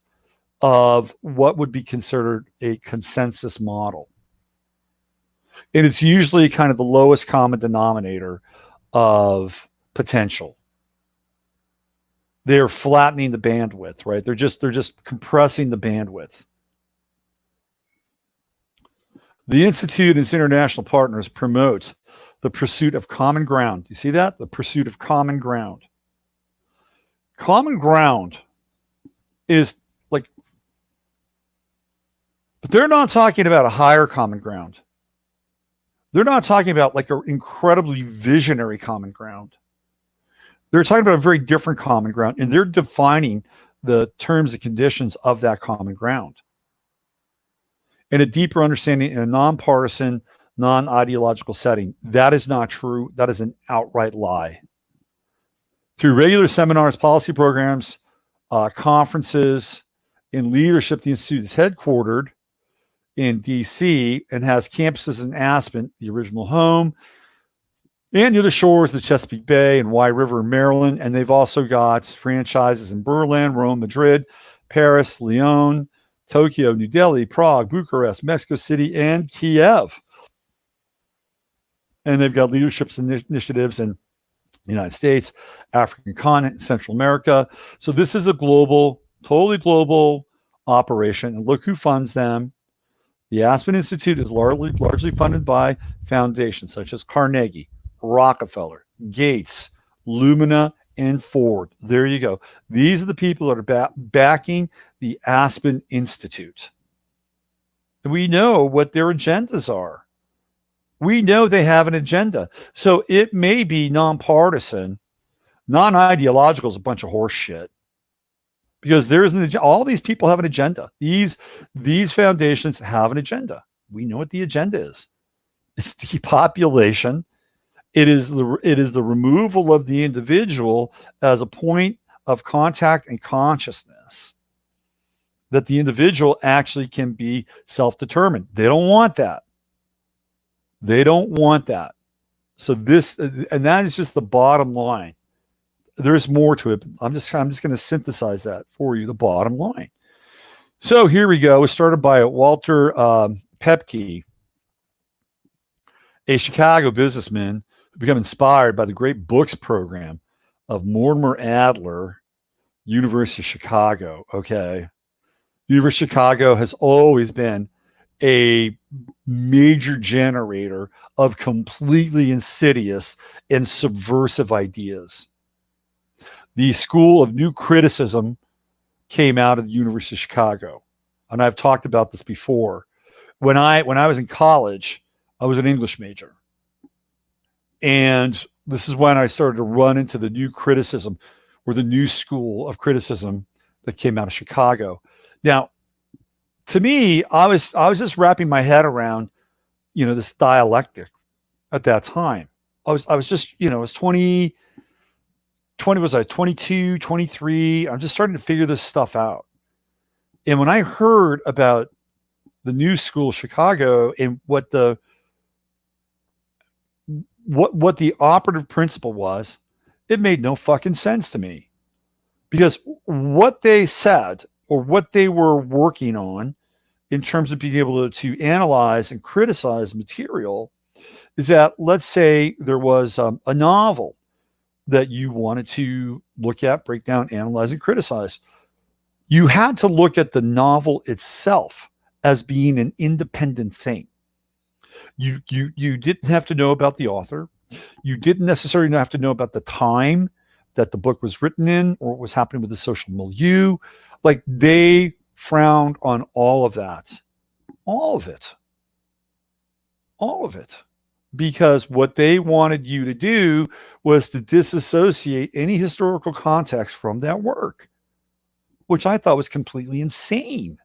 of what would be considered a consensus model. And it's usually kind of the lowest common denominator of potential. They're flattening the bandwidth, right? They're just compressing the bandwidth. The Institute and its international partners promote the pursuit of common ground. You see that? The pursuit of common ground. Common ground is like, but they're not talking about a higher common ground. They're not talking about like an incredibly visionary common ground. They're talking about a very different common ground, and they're defining the terms and conditions of that common ground. And a deeper understanding in a nonpartisan, non-ideological setting. That is not true. That is an outright lie. Through regular seminars, policy programs, conferences, and leadership, the Institute is headquartered in DC and has campuses in Aspen, the original home, and near the shores of the Chesapeake Bay and Wye River in Maryland. And they've also got franchises in Berlin, Rome, Madrid, Paris, Lyon, Tokyo, New Delhi, Prague, Bucharest, Mexico City, and Kiev. And they've got leadership initiatives in the United States, African continent, Central America. So this is a global, totally global operation. And look who funds them. The Aspen Institute is largely funded by foundations such as Carnegie, Rockefeller, Gates, Lumina, and Ford. There you go. These are the people that are backing the Aspen Institute. And we know what their agendas are. We know they have an agenda. So it may be nonpartisan. Non-ideological is a bunch of horse shit. Because there's an agenda. All these people have an agenda. These foundations have an agenda. We know what the agenda is. It's depopulation. It is the removal of the individual as a point of contact and consciousness. That the individual actually can be self-determined. They don't want that. They don't want that. So that is just the bottom line. There's more to it. I'm just going to synthesize that for you, the bottom line. So here we go. It was started by Walter Pepke, a Chicago businessman who became inspired by the great books program of Mortimer Adler, University of Chicago. Okay. University of Chicago has always been a major generator of completely insidious and subversive ideas. The School of New Criticism came out of the University of Chicago. And I've talked about this before. When I was in college, I was an English major. And this is when I started to run into the new criticism, or the new school of criticism that came out of Chicago. Now, to me, I was just wrapping my head around, this dialectic at that time. I was just, I was 22, 23. I'm just starting to figure this stuff out. And when I heard about the new school of Chicago and what the operative principle was, it made no fucking sense to me. Because what they said, or what they were working on in terms of being able to analyze and criticize material, is that, let's say there was a novel that you wanted to look at, break down, analyze, and criticize. You had to look at the novel itself as being an independent thing. You didn't have to know about the author. You didn't necessarily have to know about the time that the book was written in, or what was happening with the social milieu. Like, they frowned on all of that. All of it. All of it. Because what they wanted you to do was to disassociate any historical context from that work, which I thought was completely insane.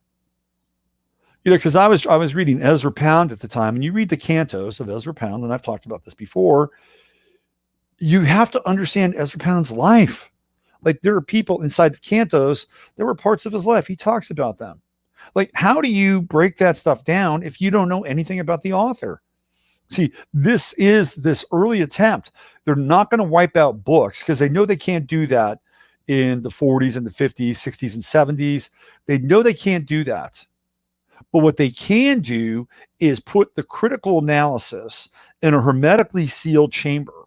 Because I was reading Ezra Pound at the time, and you read the cantos of Ezra Pound, and I've talked about this before. You have to understand Ezra Pound's life. Like, there are people inside the cantos, there were parts of his life. He talks about them. Like, how do you break that stuff down if you don't know anything about the author? See, this is this early attempt. They're not going to wipe out books because they know they can't do that in the 40s and the 50s, 60s, and 70s. They know they can't do that. But what they can do is put the critical analysis in a hermetically sealed chamber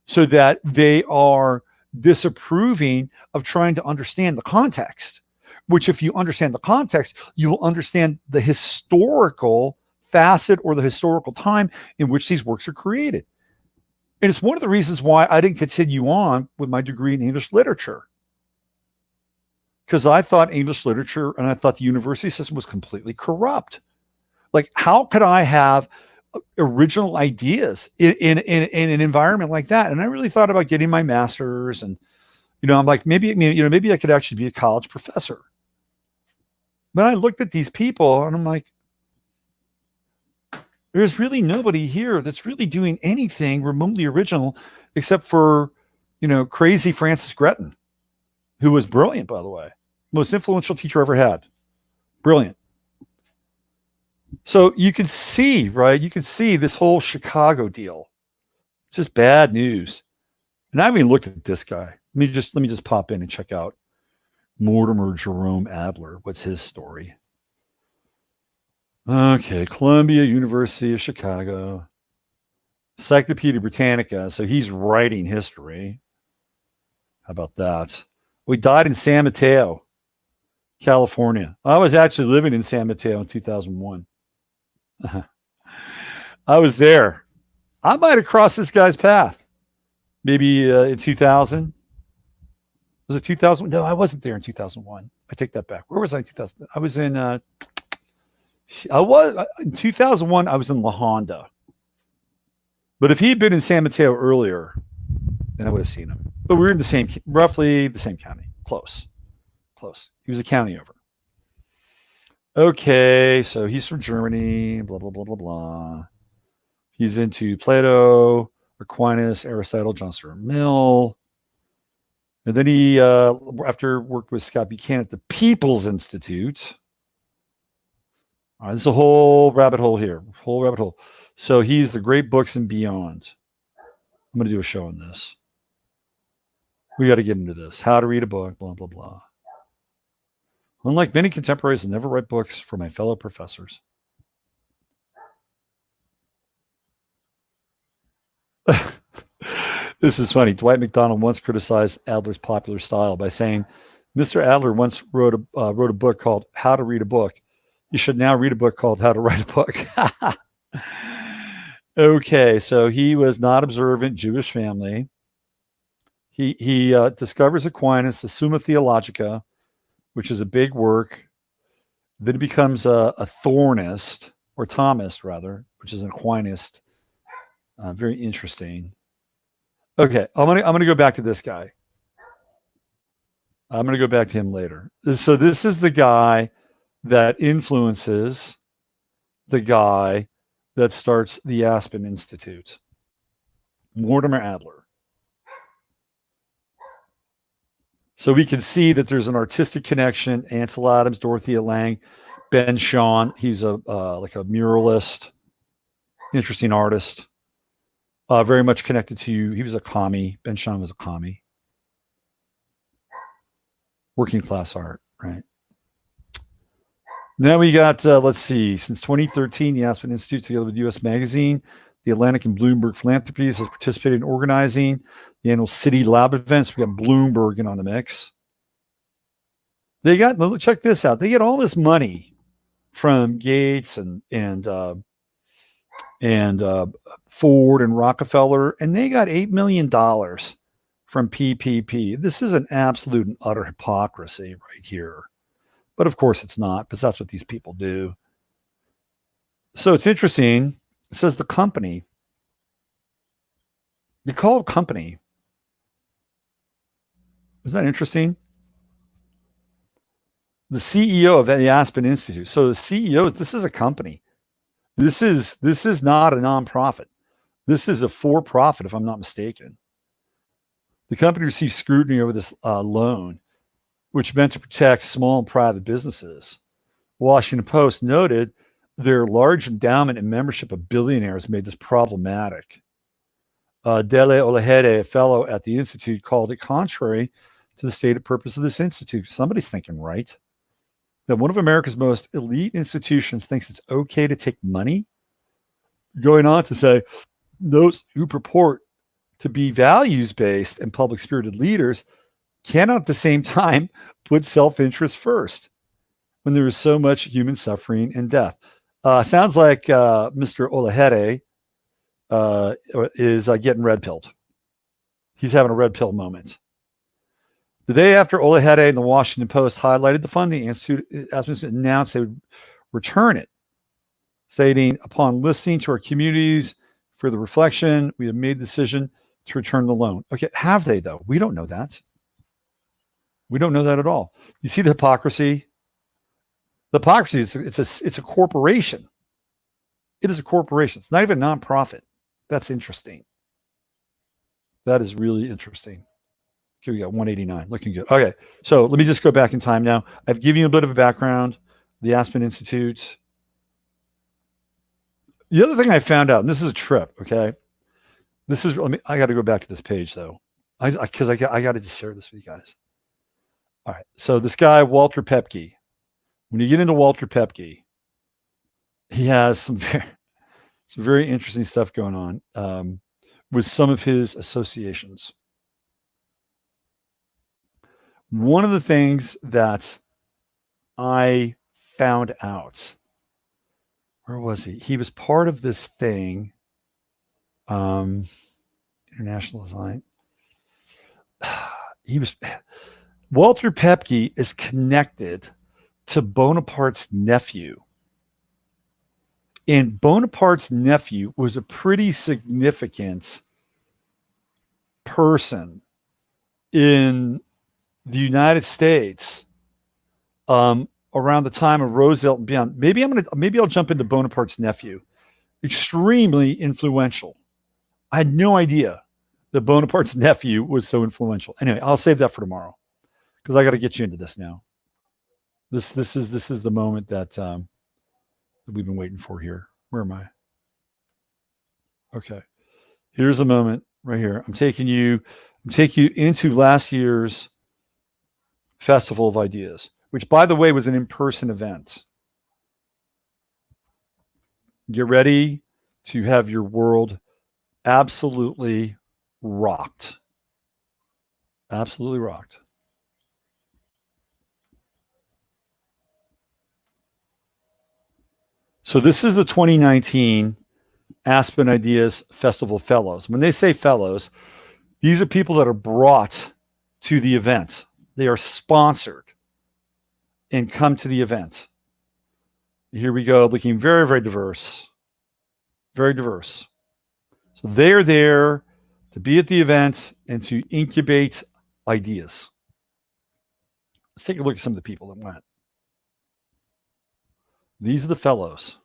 so that they are disapproving of trying to understand the context, which, if you understand the context, you will understand the historical facet or the historical time in which these works are created. And it's one of the reasons why I didn't continue on with my degree in English literature. Because I thought English literature and I thought the university system was completely corrupt. Like, how could I have original ideas in an environment like that? And I really thought about getting my master's, and I'm like, maybe I could actually be a college professor. But I looked at these people and I'm like, there's really nobody here that's really doing anything remotely original except for, crazy Francis Gretton, who was brilliant, by the way. Most influential teacher I ever had. Brilliant. So you can see, right? You can see this whole Chicago deal. It's just bad news. And I haven't even looked at this guy. Let me just pop in and check out Mortimer Jerome Adler. What's his story? Okay, Columbia University of Chicago. Encyclopedia Britannica. So he's writing history. How about that? We died in San Mateo, California. I was actually living in San Mateo in 2001. I was there. I might have crossed this guy's path. Maybe in 2000. Was it 2000? No, I wasn't there in 2001. I take that back. Where was I in 2000? I was in in 2001. I was in La Honda. But if he'd been in San Mateo earlier, then I would have seen him. But we were in roughly the same county. Close. He was a county over. Okay, so he's from Germany, blah, blah, blah, blah, blah. He's into Plato, Aquinas, Aristotle, John Stuart Mill. And then he, after worked with Scott Buchanan at the People's Institute. All right, there's a whole rabbit hole here. So he's the great books and beyond. I'm going to do a show on this. We got to get into this. How to read a book, blah, blah, blah. Unlike many contemporaries, I never write books for my fellow professors. This is funny. Dwight McDonald once criticized Adler's popular style by saying, Mr. Adler once wrote a book called How to Read a Book. You should now read a book called How to Write a Book. Okay, so he was not observant Jewish family. He discovers Aquinas, the Summa Theologica, which is a big work. Then he becomes a Thornist, or Thomist rather, which is an Aquinist. Very interesting. Okay, I'm gonna go back to this guy. I'm gonna go back to him later. So this is the guy that influences the guy that starts the Aspen Institute, Mortimer Adler. So we can see that there's an artistic connection. Ansel Adams, Dorothea Lange, Ben Shahn. He's like a muralist, interesting artist. Very much connected to, he was a commie. Ben Shahn was a commie. Working class art, right? Now we got, let's see, since 2013, the Aspen Institute, together with U.S. Magazine, the Atlantic and Bloomberg Philanthropies, has participated in organizing the annual City Lab events. We got Bloomberg in on the mix. Check this out. They get all this money from Gates and Ford and Rockefeller, and they got $8 million from PPP. This is an absolute and utter hypocrisy right here. But of course it's not, because that's what these people do. So it's interesting. It says the company. They call it company. Isn't that interesting? The CEO of the Aspen Institute. So the CEO, this is a company. This is not a nonprofit. This is a for-profit, if I'm not mistaken. The company received scrutiny over this loan, which meant to protect small and private businesses. Washington Post noted their large endowment and membership of billionaires made this problematic. Dele Olajede, a fellow at the Institute, called it contrary to the stated purpose of this institute. Somebody's thinking right. That one of America's most elite institutions thinks it's okay to take money, going on to say those who purport to be values-based and public-spirited leaders cannot at the same time put self-interest first when there is so much human suffering and death. Sounds like Mr. Olajede is getting red pilled. He's having a red pill moment. The day after, Ole Hede and the Washington Post highlighted the funding, Aspen Institute announced they would return it, stating, upon listening to our communities for the reflection, we have made the decision to return the loan. Okay, have they though? We don't know that. We don't know that at all. You see the hypocrisy? The hypocrisy is it's a corporation. It is a corporation. It's not even a nonprofit. That's interesting. That is really interesting. Okay, we got 189. Looking good. Okay, so let me just go back in time now. I've given you a bit of a background. The Aspen Institute. The other thing I found out, and this is a trip, okay? This is, I got to go back to this page though. Because I got to just share this with you guys. All right, so this guy, Walter Pepke. When you get into Walter Pepke, he has some very interesting stuff going on with some of his associations. One of the things that I found out, where was he? He was part of this thing, International Design. Walter Pepke is connected to Bonaparte's nephew. And Bonaparte's nephew was a pretty significant person in the United States around the time of Roosevelt and beyond. Maybe I'll jump into Bonaparte's nephew. Extremely influential. I had no idea that Bonaparte's nephew was so influential. Anyway, I'll save that for tomorrow because I got to get you into this now. This is the moment that we've been waiting for here. Where am I? Okay. Here's a moment right here. I'm taking you into last year's Festival of Ideas, which, by the way, was an in-person event. Get ready to have your world absolutely rocked. Absolutely rocked. So this is the 2019 Aspen Ideas Festival Fellows. When they say fellows, these are people that are brought to the event. They are sponsored and come to the event. Here we go, looking very, very diverse. Very diverse. So they are there to be at the event and to incubate ideas. Let's take a look at some of the people that went. These are the fellows.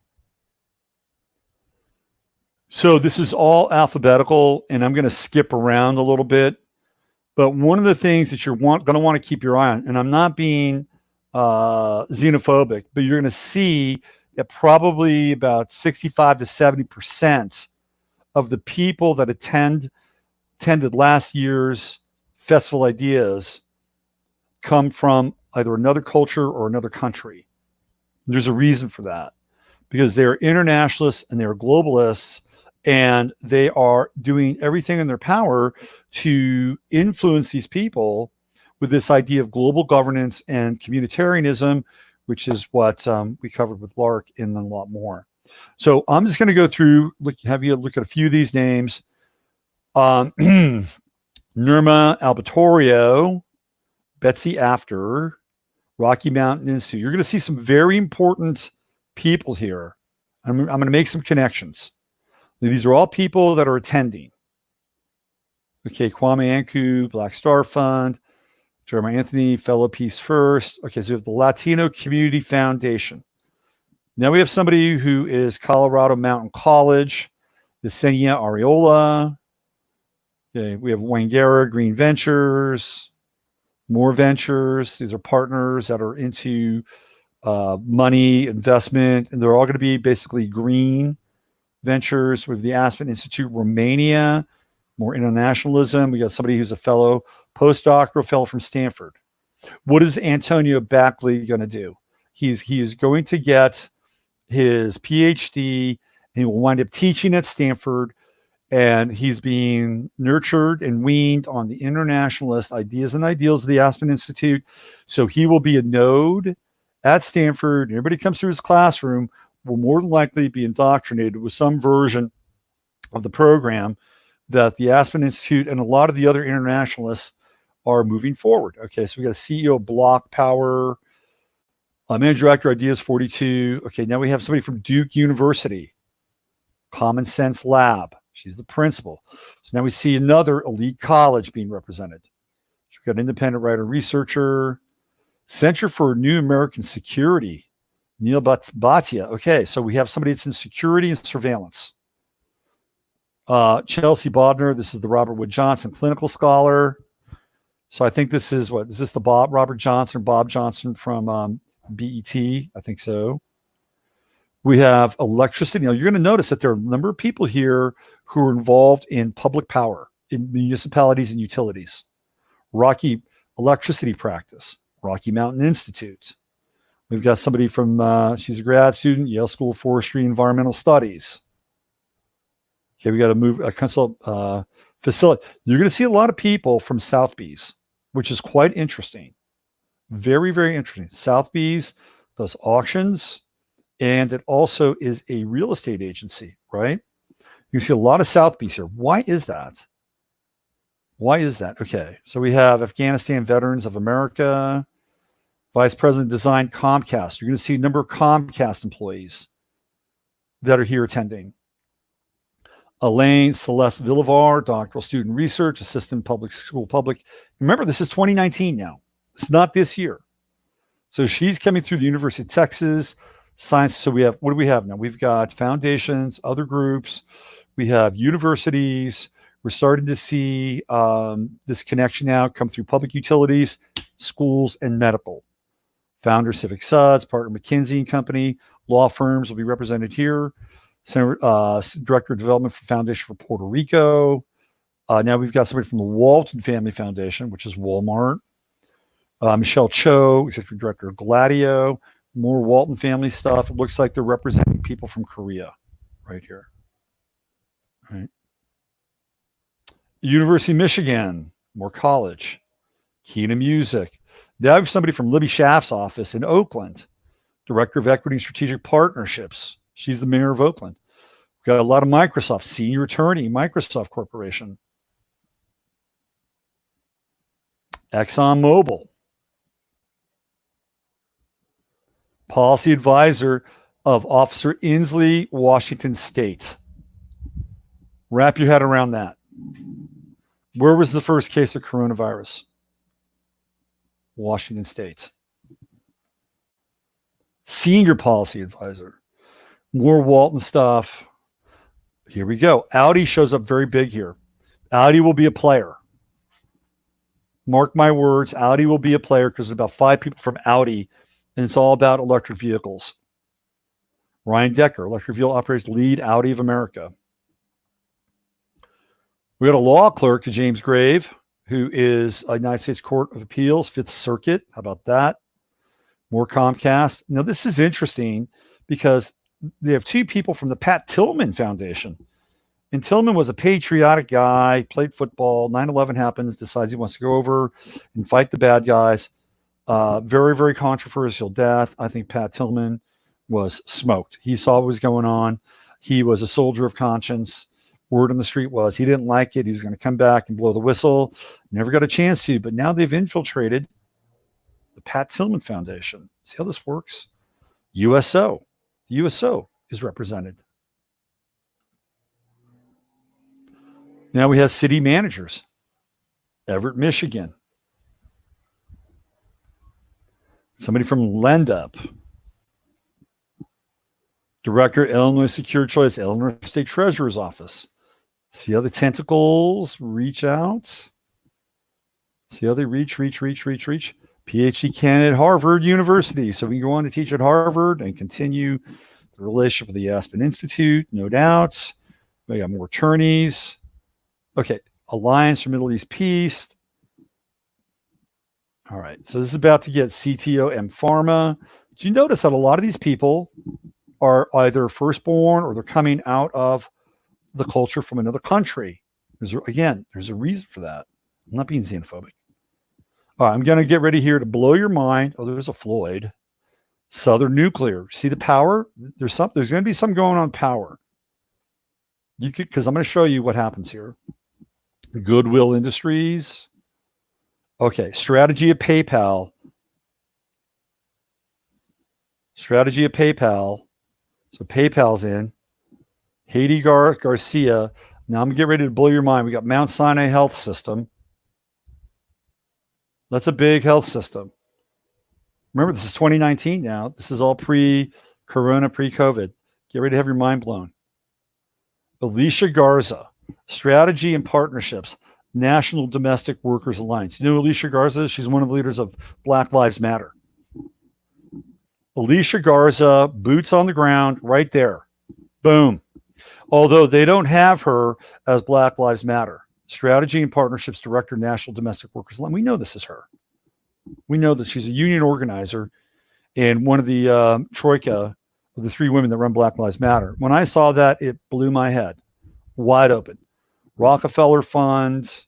So this is all alphabetical, and I'm going to skip around a little bit. But one of the things that you're going to want to keep your eye on, and I'm not being xenophobic, but you're going to see that probably about 65 to 70% of the people that attended last year's Festival Ideas come from either another culture or another country. There's a reason for that, because they're internationalists and they're globalists, and they are doing everything in their power to influence these people with this idea of global governance and communitarianism, which is what we covered with Lark and a lot more. So I'm just going to go through, have you look at a few of these names. Nirma Albatorio, Betsy After, Rocky Mountain Institute. You're going to see some very important people here. I'm going to make some connections. These are all people that are attending. Okay, Kwame Anku, Black Star Fund, Jeremiah Anthony, Fellow Peace First. Okay, so we have the Latino Community Foundation. Now we have somebody who is Colorado Mountain College, the Yesenia Areola. Okay, we have Wangara Green Ventures, More Ventures. These are partners that are into money, investment, and they're all going to be basically green ventures. With the Aspen Institute Romania, more internationalism. We got somebody who's a fellow, postdoctoral fellow from Stanford. What is Antonio Backley going to do? He is going to get his PhD, and he will wind up teaching at Stanford, and he's being nurtured and weaned on the internationalist ideas and ideals of the Aspen Institute. So he will be a node at Stanford. Everybody comes through his classroom will more than likely be indoctrinated with some version of the program that the Aspen Institute and a lot of the other internationalists are moving forward. Okay, so we got a CEO of Block Power, Managing Director, Ideas 42. Okay, now we have somebody from Duke University, Common Sense Lab. She's the principal. So now we see another elite college being represented. So we've got independent writer researcher, Center for New American Security, Neil Bhatia. Okay, so we have somebody that's in security and surveillance. Chelsea Bodner, this is the Robert Wood Johnson Clinical Scholar. So I think this is what, is this the Robert Johnson, Bob Johnson from BET? I think so. We have electricity. Now you're going to notice that there are a number of people here who are involved in public power, in municipalities and utilities. Rocky Electricity Practice, Rocky Mountain Institute. We've got somebody from, she's a grad student, Yale School of Forestry and Environmental Studies. Okay, we got to move a consult facility. You're going to see a lot of people from Sotheby's, which is quite interesting. Very, very interesting. Sotheby's does auctions, and it also is a real estate agency, right? You see a lot of Sotheby's here. Why is that? Why is that? Okay, so we have Afghanistan Veterans of America, Vice President Design Comcast. You're going to see a number of Comcast employees that are here attending. Elaine Celeste Villavar, Doctoral Student Research, Assistant Public School Public. Remember, this is 2019 now. It's not this year. So she's coming through the University of Texas Science. So we have, what do we have now? We've got foundations, other groups. We have universities. We're starting to see this connection now come through public utilities, schools, and medical. Founder Civic Suds, partner McKinsey and Company, law firms will be represented here. Director of Development for Foundation for Puerto Rico. Now we've got somebody from the Walton Family Foundation, which is Walmart. Michelle Cho, Executive Director of Gladio. More Walton family stuff. It looks like they're representing people from Korea right here. All right. University of Michigan, more college. Keenan Music. Now I have somebody from Libby Schaff's office in Oakland, Director of Equity and Strategic Partnerships. She's the mayor of Oakland. We've got a lot of Microsoft, senior attorney, Microsoft Corporation. ExxonMobil. Policy advisor of Officer Inslee, Washington State. Wrap your head around that. Where was the first case of coronavirus? Washington State. Senior policy advisor. More Walton stuff. Here we go. Audi shows up very big here. Audi will be a player. Mark my words, Audi will be a player because there's about 5 people from Audi, and it's all about electric vehicles. Ryan Decker, electric vehicle operators lead Audi of America. We got a law clerk to James Grave, who is a United States Court of Appeals, Fifth Circuit. How about that? More Comcast. Now, this is interesting because they have 2 people from the Pat Tillman Foundation. And Tillman was a patriotic guy, played football. 9/11 happens, decides he wants to go over and fight the bad guys. Very, very controversial death. I think Pat Tillman was smoked. He saw what was going on. He was a soldier of conscience. Word on the street was he didn't like it. He was going to come back and blow the whistle. Never got a chance to, but now they've infiltrated the Pat Tillman Foundation. See how this works? USO. The USO is represented. Now we have city managers. Everett, Michigan. Somebody from LendUp. Director, Illinois Secure Choice, Illinois State Treasurer's Office. See how the tentacles reach out? See how they reach. PhD candidate, Harvard University. So we can go on to teach at Harvard and continue the relationship with the Aspen Institute, no doubt. We got more attorneys. Okay, Alliance for Middle East Peace. All right, so this is about to get CTO M Pharma. Did you notice that a lot of these people are either firstborn or they're coming out of the culture from another country? There's a reason for that. I'm not being xenophobic. All right, I'm going to get ready here to blow your mind. Oh, there's a Floyd. Southern Nuclear. See the power? There's going to be something going on power. You could, because I'm going to show you what happens here. Goodwill Industries. Okay, strategy of PayPal. Strategy of PayPal. So PayPal's in. Haiti Garcia. Now I'm going to get ready to blow your mind. We got Mount Sinai Health System. That's a big health system. Remember, this is 2019 now. This is all pre-corona, pre-COVID. Get ready to have your mind blown. Alicia Garza, Strategy and Partnerships, National Domestic Workers Alliance. You know who Alicia Garza is? She's one of the leaders of Black Lives Matter. Alicia Garza, boots on the ground, right there. Boom. Although they don't have her as Black Lives Matter. Strategy and Partnerships Director, National Domestic Workers Alliance. We know this is her. We know that she's a union organizer and one of the troika of the three women that run Black Lives Matter. When I saw that, it blew my head wide open. Rockefeller Funds.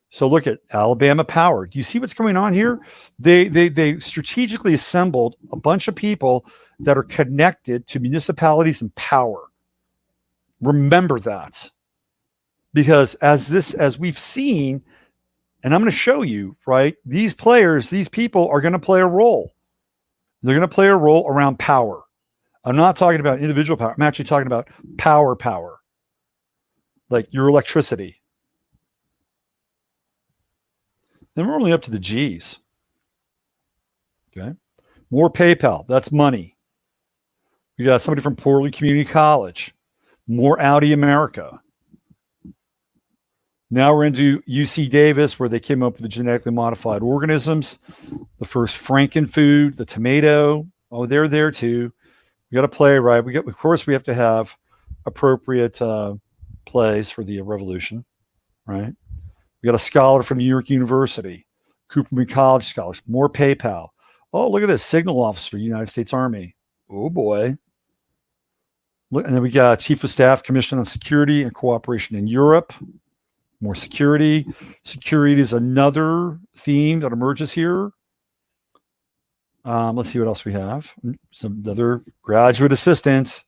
So look at Alabama Power. Do you see what's going on here? They strategically assembled a bunch of people that are connected to municipalities and power. Remember that. Because as we've seen, and I'm going to show you, right? These players, these people are going to play a role. They're going to play a role around power. I'm not talking about individual power. I'm actually talking about power. Like your electricity. Then we're only up to the G's. Okay. More PayPal. That's money. We got somebody from Portland Community College. More Audi America. Now we're into UC Davis, where they came up with the genetically modified organisms. The first Frankenfood, the tomato. Oh, they're there too. We got to play right. Of course, we have to have appropriate plays for the revolution, right? We got a scholar from New York University, Cooperman College scholars. More PayPal. Oh, look at this signal officer, United States Army. Oh boy. Look, and then we got Chief of Staff, Commission on Security and Cooperation in Europe. More security. Security is another theme that emerges here. Let's see what else we have. Some other graduate assistants.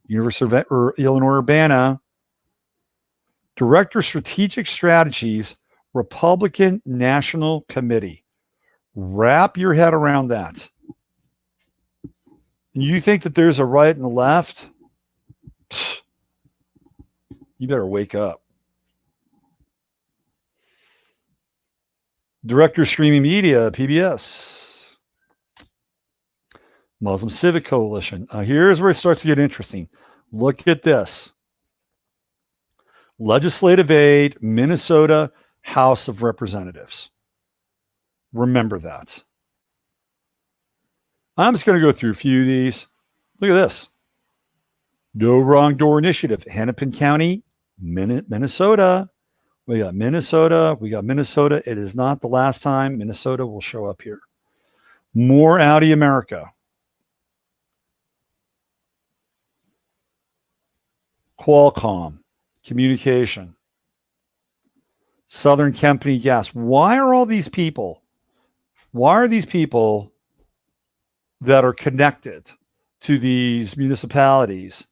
University of Illinois Urbana. Director Strategic Strategies, Republican National Committee. Wrap your head around that. And you think that there's a right and a left? You better wake up. Director Streaming Media, PBS. Muslim Civic Coalition. Here's where it starts to get interesting. Look at this. Legislative Aid, Minnesota House of Representatives. Remember that. I'm just going to go through a few of these. Look at this. No Wrong Door Initiative, Hennepin County, Minnesota. We got Minnesota. It is not the last time Minnesota will show up here. More Audi America. Qualcomm, Communication. Southern Company Gas. Why are these people that are connected to these municipalities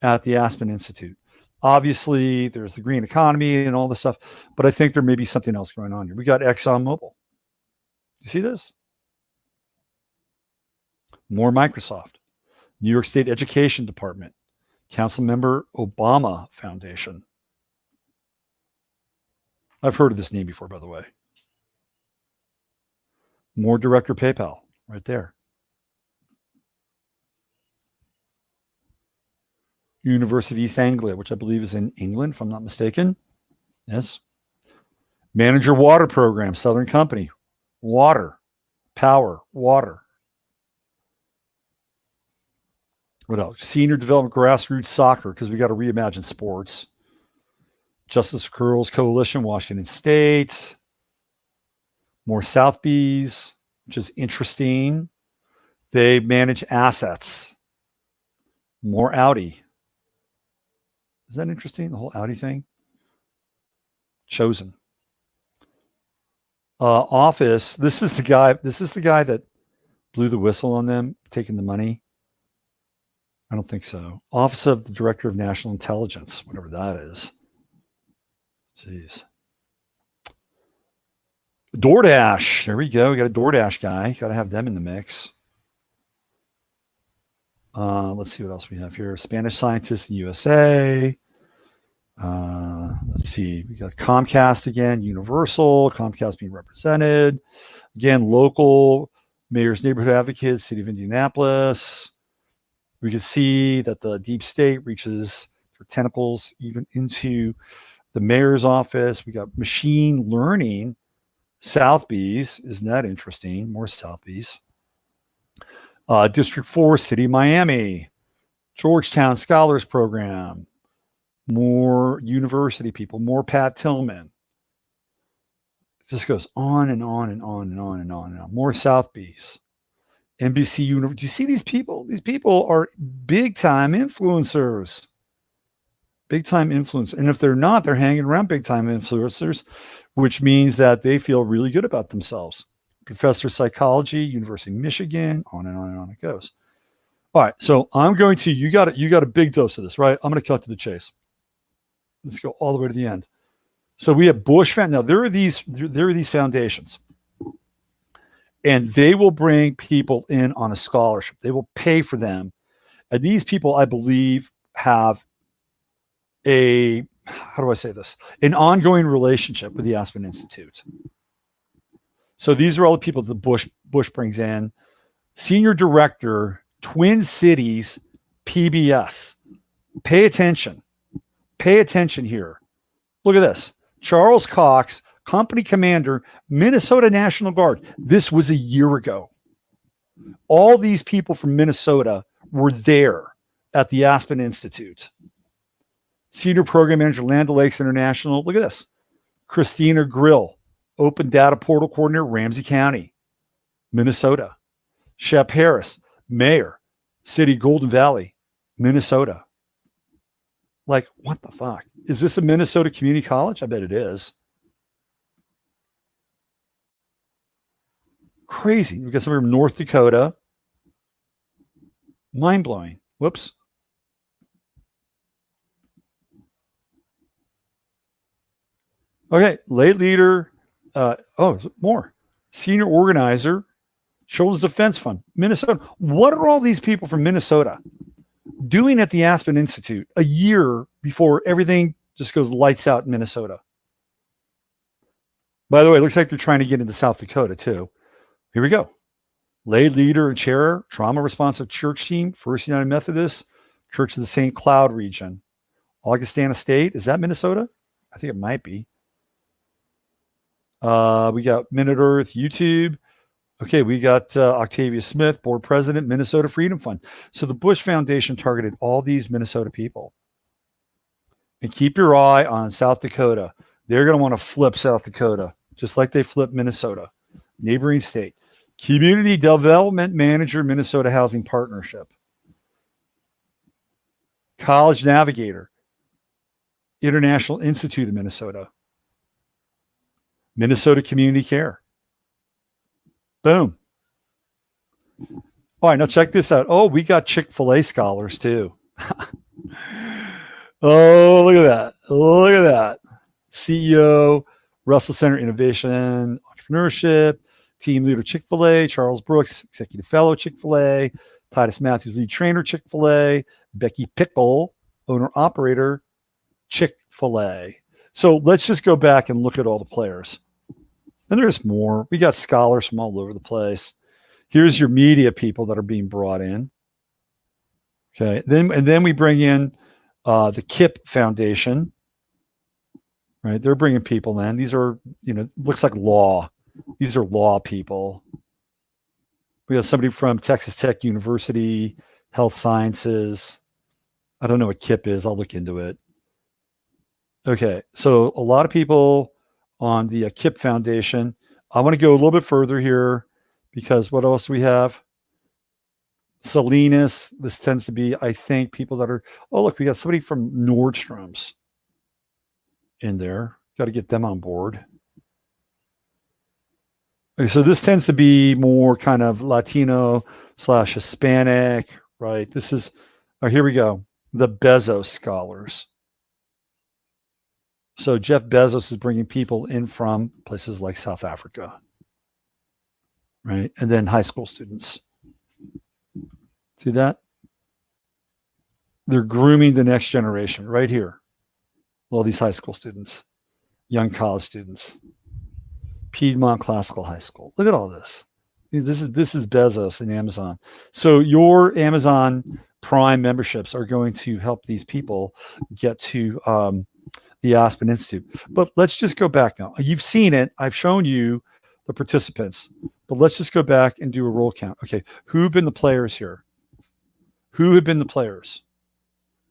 at the Aspen Institute? Obviously, there's the green economy and all this stuff, but I think there may be something else going on here. We got ExxonMobil. You see this? More Microsoft. New York State Education Department. Councilmember Obama Foundation. I've heard of this name before, by the way. More Director PayPal right there. University of East Anglia, which I believe is in England, if I'm not mistaken. Yes. Manager Water Program, Southern Company. Water. Power. Water. What else? Senior Development Grassroots Soccer, because we got to reimagine sports. Justice for Girls Coalition, Washington State. More Southbees, which is interesting. They manage assets. More Audi. Is that interesting? The whole Audi thing? Chosen. Office. This is the guy that blew the whistle on them, taking the money. I don't think so. Office of the Director of National Intelligence, whatever that is. Jeez. DoorDash. There we go. We got a DoorDash guy. Got to have them in the mix. Let's see what else we have here. Spanish scientists in USA. Let's see. We got Comcast again, Universal, Comcast being represented. Again, local mayor's neighborhood advocates, city of Indianapolis. We can see that the deep state reaches their tentacles even into the mayor's office. We got machine learning, Southbees. Isn't that interesting? More Southbees. District 4, City of Miami, Georgetown Scholars Program, more university people, more Pat Tillman. It just goes on and on and on and on and on and on. More Southbees. NBC Universal. Do you see these people? These people are big time influencers. Big time influencers. And if they're not, they're hanging around big time influencers, which means that they feel really good about themselves. Professor of Psychology, University of Michigan, on and on and on it goes. All right. So I'm going to, you got a big dose of this, right? I'm going to cut to the chase. Let's go all the way to the end. So we have Bush. Now there are these foundations. And they will bring people in on a scholarship. They will pay for them. And these people, I believe, have how do I say this? An ongoing relationship with the Aspen Institute. So these are all the people that Bush brings in. Senior Director, Twin Cities, PBS. Pay attention. Pay attention here. Look at this. Charles Cox, Company Commander, Minnesota National Guard. This was a year ago. All these people from Minnesota were there at the Aspen Institute. Senior Program Manager, Land O'Lakes International. Look at this. Christina Grill, Open Data Portal Coordinator, Ramsey County, Minnesota. Shep Harris, Mayor, City Golden Valley, Minnesota. Like, what the fuck? Is this a Minnesota community college? I bet it is. Crazy. We got somebody from North Dakota. Mind blowing. Whoops. Okay. Late leader. More. Senior organizer. Children's Defense Fund. Minnesota. What are all these people from Minnesota doing at the Aspen Institute a year before everything just goes lights out in Minnesota? By the way, it looks like they're trying to get into South Dakota too. Here we go. Lay leader and chair, trauma responsive church team, First United Methodist, Church of the St. Cloud region. Augustana State. Is that Minnesota? I think it might be. We got Minute Earth, YouTube. Okay, we got Octavia Smith, board president, Minnesota Freedom Fund. So the Bush Foundation targeted all these Minnesota people. And keep your eye on South Dakota. They're going to want to flip South Dakota, just like they flipped Minnesota, neighboring state. Community Development Manager, Minnesota Housing Partnership. College Navigator, International Institute of Minnesota. Minnesota Community Care. Boom. All right, now check this out. Oh, we got Chick-fil-A scholars too. Oh, look at that. Look at that. CEO, Russell Center Innovation, Entrepreneurship, Team Leader Chick-fil-A, Charles Brooks, Executive Fellow Chick-fil-A, Titus Matthews, Lead Trainer Chick-fil-A, Becky Pickle, Owner Operator Chick-fil-A. So let's just go back and look at all the players. And there's more. We got scholars from all over the place. Here's your media people that are being brought in. Okay. Then we bring in the KIP Foundation. Right. They're bringing people in. These are, looks like law. These are law people. We have somebody from Texas Tech University, Health Sciences. I don't know what KIP is. I'll look into it. Okay. So a lot of people on the KIP Foundation. I want to go a little bit further here because what else do we have? Salinas. This tends to be, I think, people that are, oh, look, we got somebody from Nordstrom's in there. Got to get them on board. Okay, so this tends to be more kind of Latino / Hispanic, right? This is Oh, here we go. The Bezos scholars. So Jeff Bezos is bringing people in from places like South Africa, right? And then high school students. See that? They're grooming the next generation right here. All these high school students, young college students, Piedmont Classical High School. Look at all this. This is Bezos and Amazon. So your Amazon Prime memberships are going to help these people get to the Aspen Institute. But let's just go back now. You've seen it. I've shown you the participants. But let's just go back and do a roll count. Okay, who have been the players here? Who have been the players?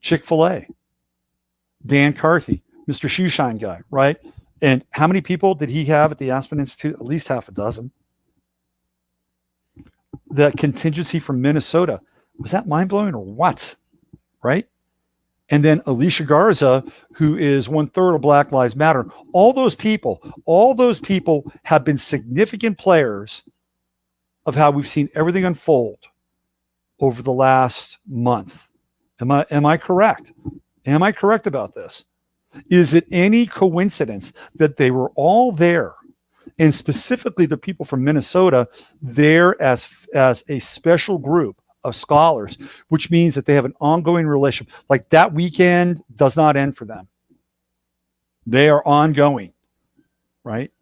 Chick-fil-A, Dan Carthy, Mr. Shoeshine guy, right? And how many people did he have at the Aspen Institute? At least half a dozen. That contingency from Minnesota, was that mind-blowing or what? Right? And then Alicia Garza, who is 1/3 of Black Lives Matter. All those people have been significant players of how we've seen everything unfold over the last month. Am I correct? Am I correct about this? Is it any coincidence that they were all there, and specifically the people from Minnesota, there as a special group of scholars, which means that they have an ongoing relationship? Like that weekend does not end for them. They are ongoing, right?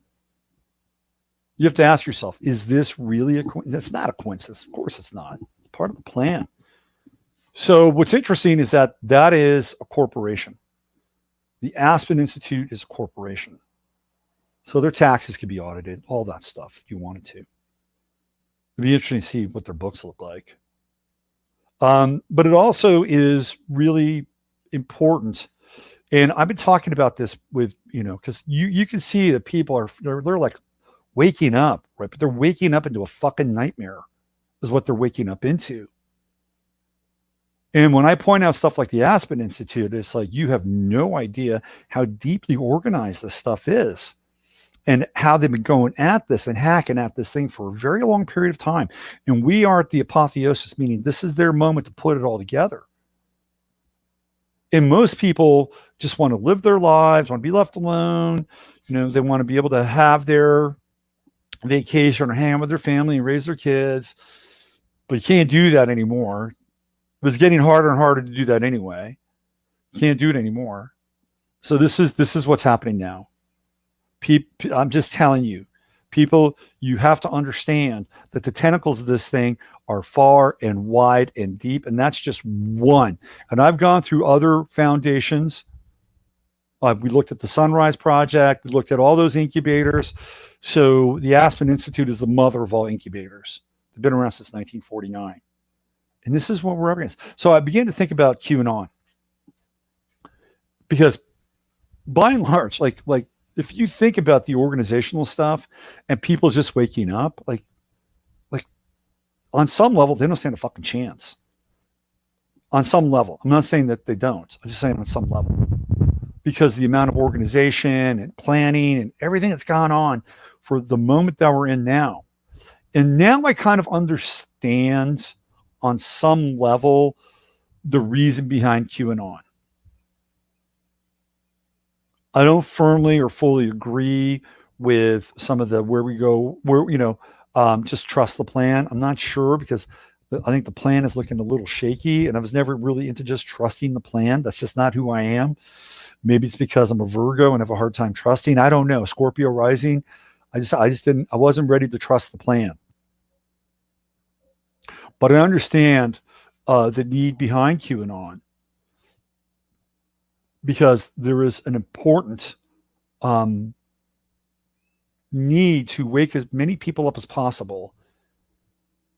You have to ask yourself, is this really a coincidence? It's not a coincidence. Of course it's not. It's part of the plan. So what's interesting is that is a corporation. The Aspen Institute is a corporation. So their taxes could be audited, all that stuff if you wanted to. It'd be interesting to see what their books look like. But it also is really important. And I've been talking about this with, because you can see that people they're like waking up, right? But they're waking up into a fucking nightmare is what they're waking up into. And when I point out stuff like the Aspen Institute, it's like you have no idea how deeply organized this stuff is and how they've been going at this and hacking at this thing for a very long period of time. And we are at the apotheosis, meaning this is their moment to put it all together. And most people just want to live their lives, want to be left alone. They want to be able to have their vacation or hang out with their family and raise their kids. But you can't do that anymore. It was getting harder and harder to do that anyway. Can't do it anymore. So this is what's happening now. I'm just telling you, people, you have to understand that the tentacles of this thing are far and wide and deep, and that's just one. And I've gone through other foundations. We looked at the Sunrise Project. We looked at all those incubators. So the Aspen Institute is the mother of all incubators. They've been around since 1949. And this is what we're up against. So I began to think about QAnon. Because by and large, like if you think about the organizational stuff and people just waking up, like on some level, they don't stand a fucking chance. On some level. I'm not saying that they don't. I'm just saying on some level. Because the amount of organization and planning and everything that's gone on for the moment that we're in now. And now I kind of understand on some level the reason behind QAnon. I don't firmly or fully agree with some of the just trust the plan. I'm not sure because I think the plan is looking a little shaky, and I was never really into just trusting the plan. That's just not who I am. Maybe it's because I'm a Virgo and have a hard time trusting. I don't know. Scorpio rising. I wasn't ready to trust the plan. But I understand the need behind QAnon because there is an important need to wake as many people up as possible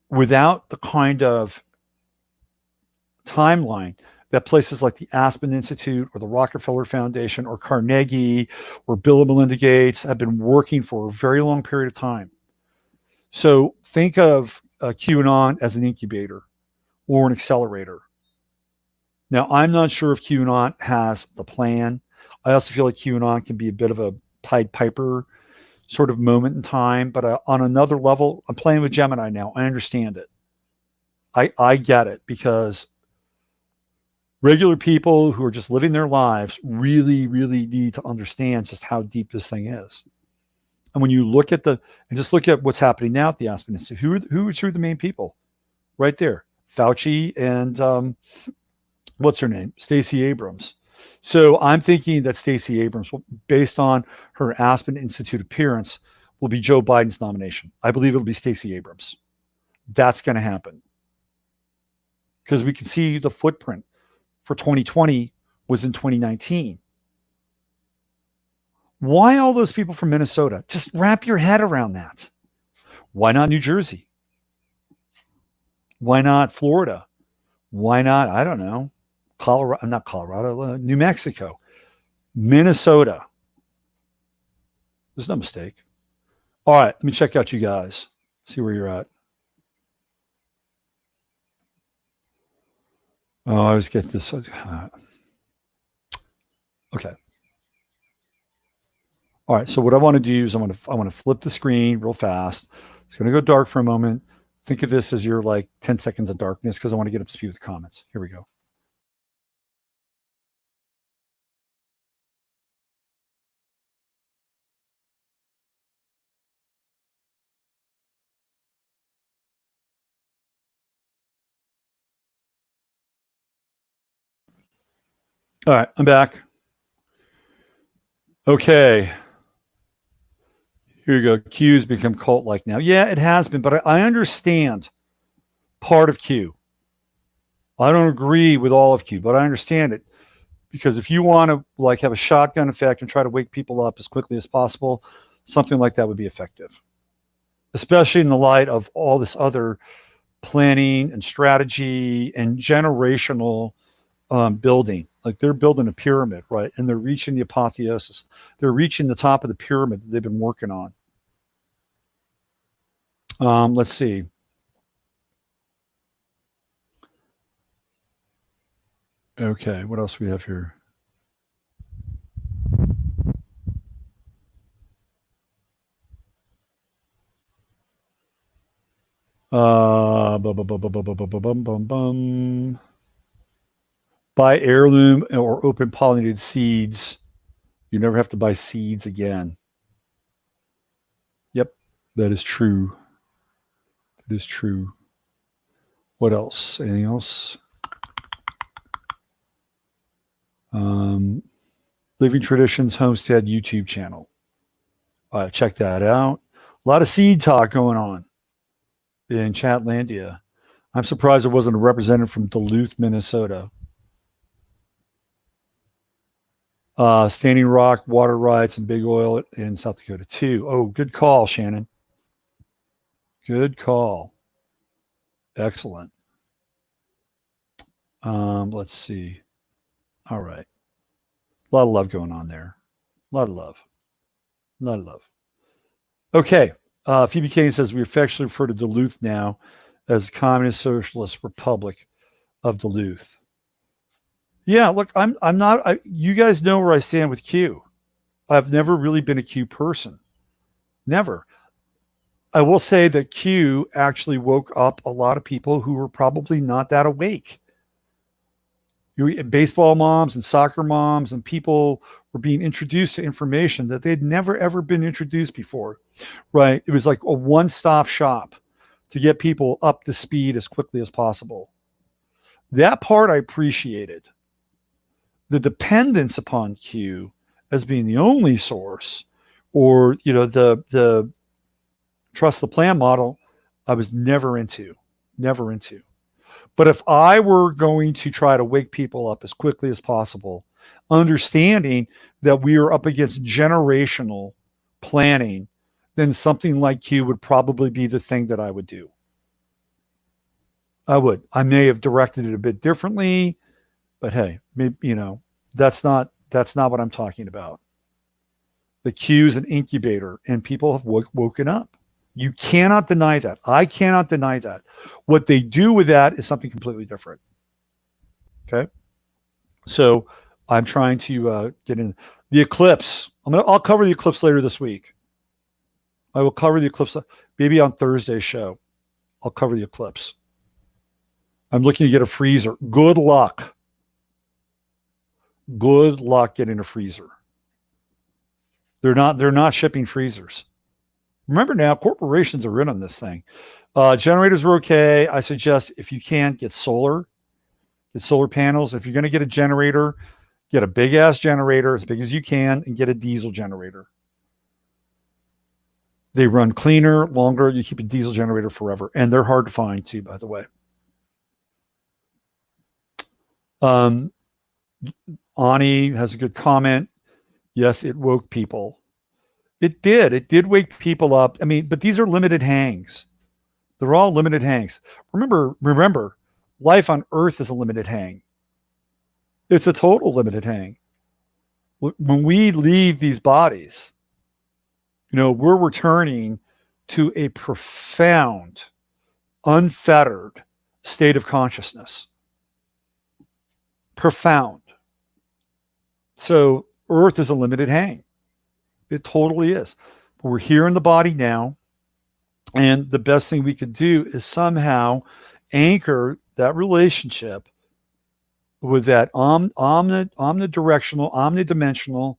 without the kind of timeline that places like the Aspen Institute or the Rockefeller Foundation or Carnegie or Bill and Melinda Gates have been working for a very long period of time. So think of QAnon as an incubator or an accelerator. Now, I'm not sure if QAnon has the plan. I also feel like QAnon can be a bit of a Pied Piper sort of moment in time, but on another level, I'm playing with Gemini now. I understand it. I get it because Regular people who are just living their lives really, really need to understand just how deep this thing is. And when you look at just look at what's happening now at the Aspen Institute, who are the main people? Right there, Fauci and what's her name? Stacey Abrams. So I'm thinking that Stacey Abrams, based on her Aspen Institute appearance, will be Joe Biden's nomination. I believe it'll be Stacey Abrams. That's going to happen. Because we can see the footprint for 2020 was in 2019. Why all those people from Minnesota? Just wrap your head around that. Why not New Jersey? Why not Florida? Why not, I don't know, New Mexico, Minnesota. There's no mistake. All right, let me check out you guys. See where you're at. Oh, I always get this. Okay. All right, so what I want to do is I want to flip the screen real fast. It's going to go dark for a moment. Think of this as your like 10 seconds of darkness because I want to get up to speed with the comments. Here we go. All right, I'm back. Okay. Here you go. Q's become cult-like now. Yeah, it has been, but I understand part of Q. I don't agree with all of Q, but I understand it. Because if you want to like have a shotgun effect and try to wake people up as quickly as possible, something like that would be effective. Especially in the light of all this other planning and strategy and generational building. Like they're building a pyramid, right? And they're reaching the apotheosis. They're reaching the top of the pyramid that they've been working on. Let's see. Okay, what else we have here? Buy heirloom or open pollinated seeds. You never have to buy seeds again. Yep, that is true. That is true. What else? Anything else? Living Traditions Homestead YouTube channel. Check that out. A lot of seed talk going on in Chatlandia. I'm surprised there wasn't a representative from Duluth, Minnesota. Standing Rock, water rights, and big oil in South Dakota too. Oh, good call, Shannon. Good call. Excellent. Let's see. All right. A lot of love going on there. A lot of love. A lot of love. Okay. Phoebe Kane says we affectionately refer to Duluth now as Communist Socialist Republic of Duluth. Yeah, look, I'm not. You guys know where I stand with Q. I've never really been a Q person. Never. I will say that Q actually woke up a lot of people who were probably not that awake. Baseball moms and soccer moms and people were being introduced to information that they'd never, ever been introduced before, right? It was like a one-stop shop to get people up to speed as quickly as possible. That part I appreciated. The dependence upon Q as being the only source or, the trust the plan model, I was never into. But if I were going to try to wake people up as quickly as possible, understanding that we are up against generational planning, then something like Q would probably be the thing that I would do. I would. I may have directed it a bit differently, but hey, maybe, that's not what I'm talking about. The Q is an incubator, and people have woken up. You cannot deny that. I cannot deny that. What they do with that is something completely different. Okay. So I'm trying to get in the eclipse. I'll cover the eclipse later this week. I will cover the eclipse maybe on Thursday's show. I'll cover the eclipse. I'm looking to get a freezer. Good luck. good luck getting a freezer. They're not shipping freezers. Remember now, corporations are in on this thing. Generators are okay. I suggest if you can get solar panels. If you're going to get a generator, get a big ass generator as big as you can and get a diesel generator. They run cleaner, longer. You keep a diesel generator forever. And they're hard to find too, by the way. Ani has a good comment. Yes, it woke people. It did. It did wake people up. I mean, but these are limited hangs. They're all limited hangs. Remember, life on Earth is a limited hang. It's a total limited hang. When we leave these bodies, we're returning to a profound, unfettered state of consciousness. Profound. So Earth is a limited hang. It totally is. But we're here in the body now. And the best thing we could do is somehow anchor that relationship with that omnidirectional, omnidimensional,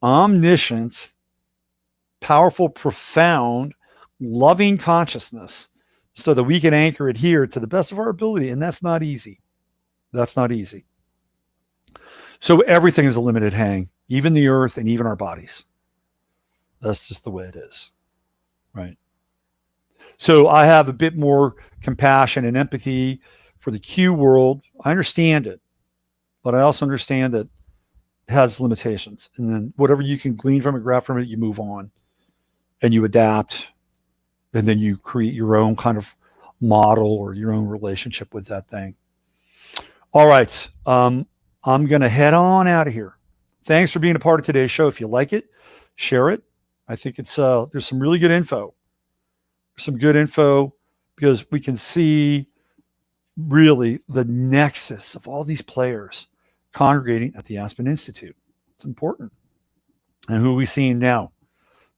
omniscient, powerful, profound, loving consciousness so that we can anchor it here to the best of our ability. And that's not easy. That's not easy. So everything is a limited hang, even the Earth and even our bodies. That's just the way it is, right? So I have a bit more compassion and empathy for the Q world. I understand it, but I also understand that it has limitations. And then whatever you can glean from it, grab from it, you move on and you adapt. And then you create your own kind of model or your own relationship with that thing. All right. I'm going to head on out of here. Thanks for being a part of today's show. If you like it, share it. I think it's there's some really good info. Some good info because we can see really the nexus of all these players congregating at the Aspen Institute. It's important. And who are we seeing now?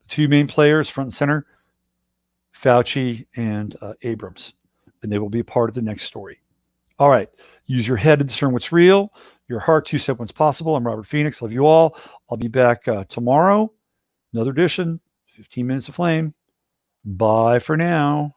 The two main players, front and center, Fauci and Abrams. And they will be a part of the next story. All right. Use your head to discern what's real. Your heart to set what's possible. I'm Robert Phoenix. Love you all. I'll be back tomorrow. Another edition, 15 Minutes of Flame. Bye for now.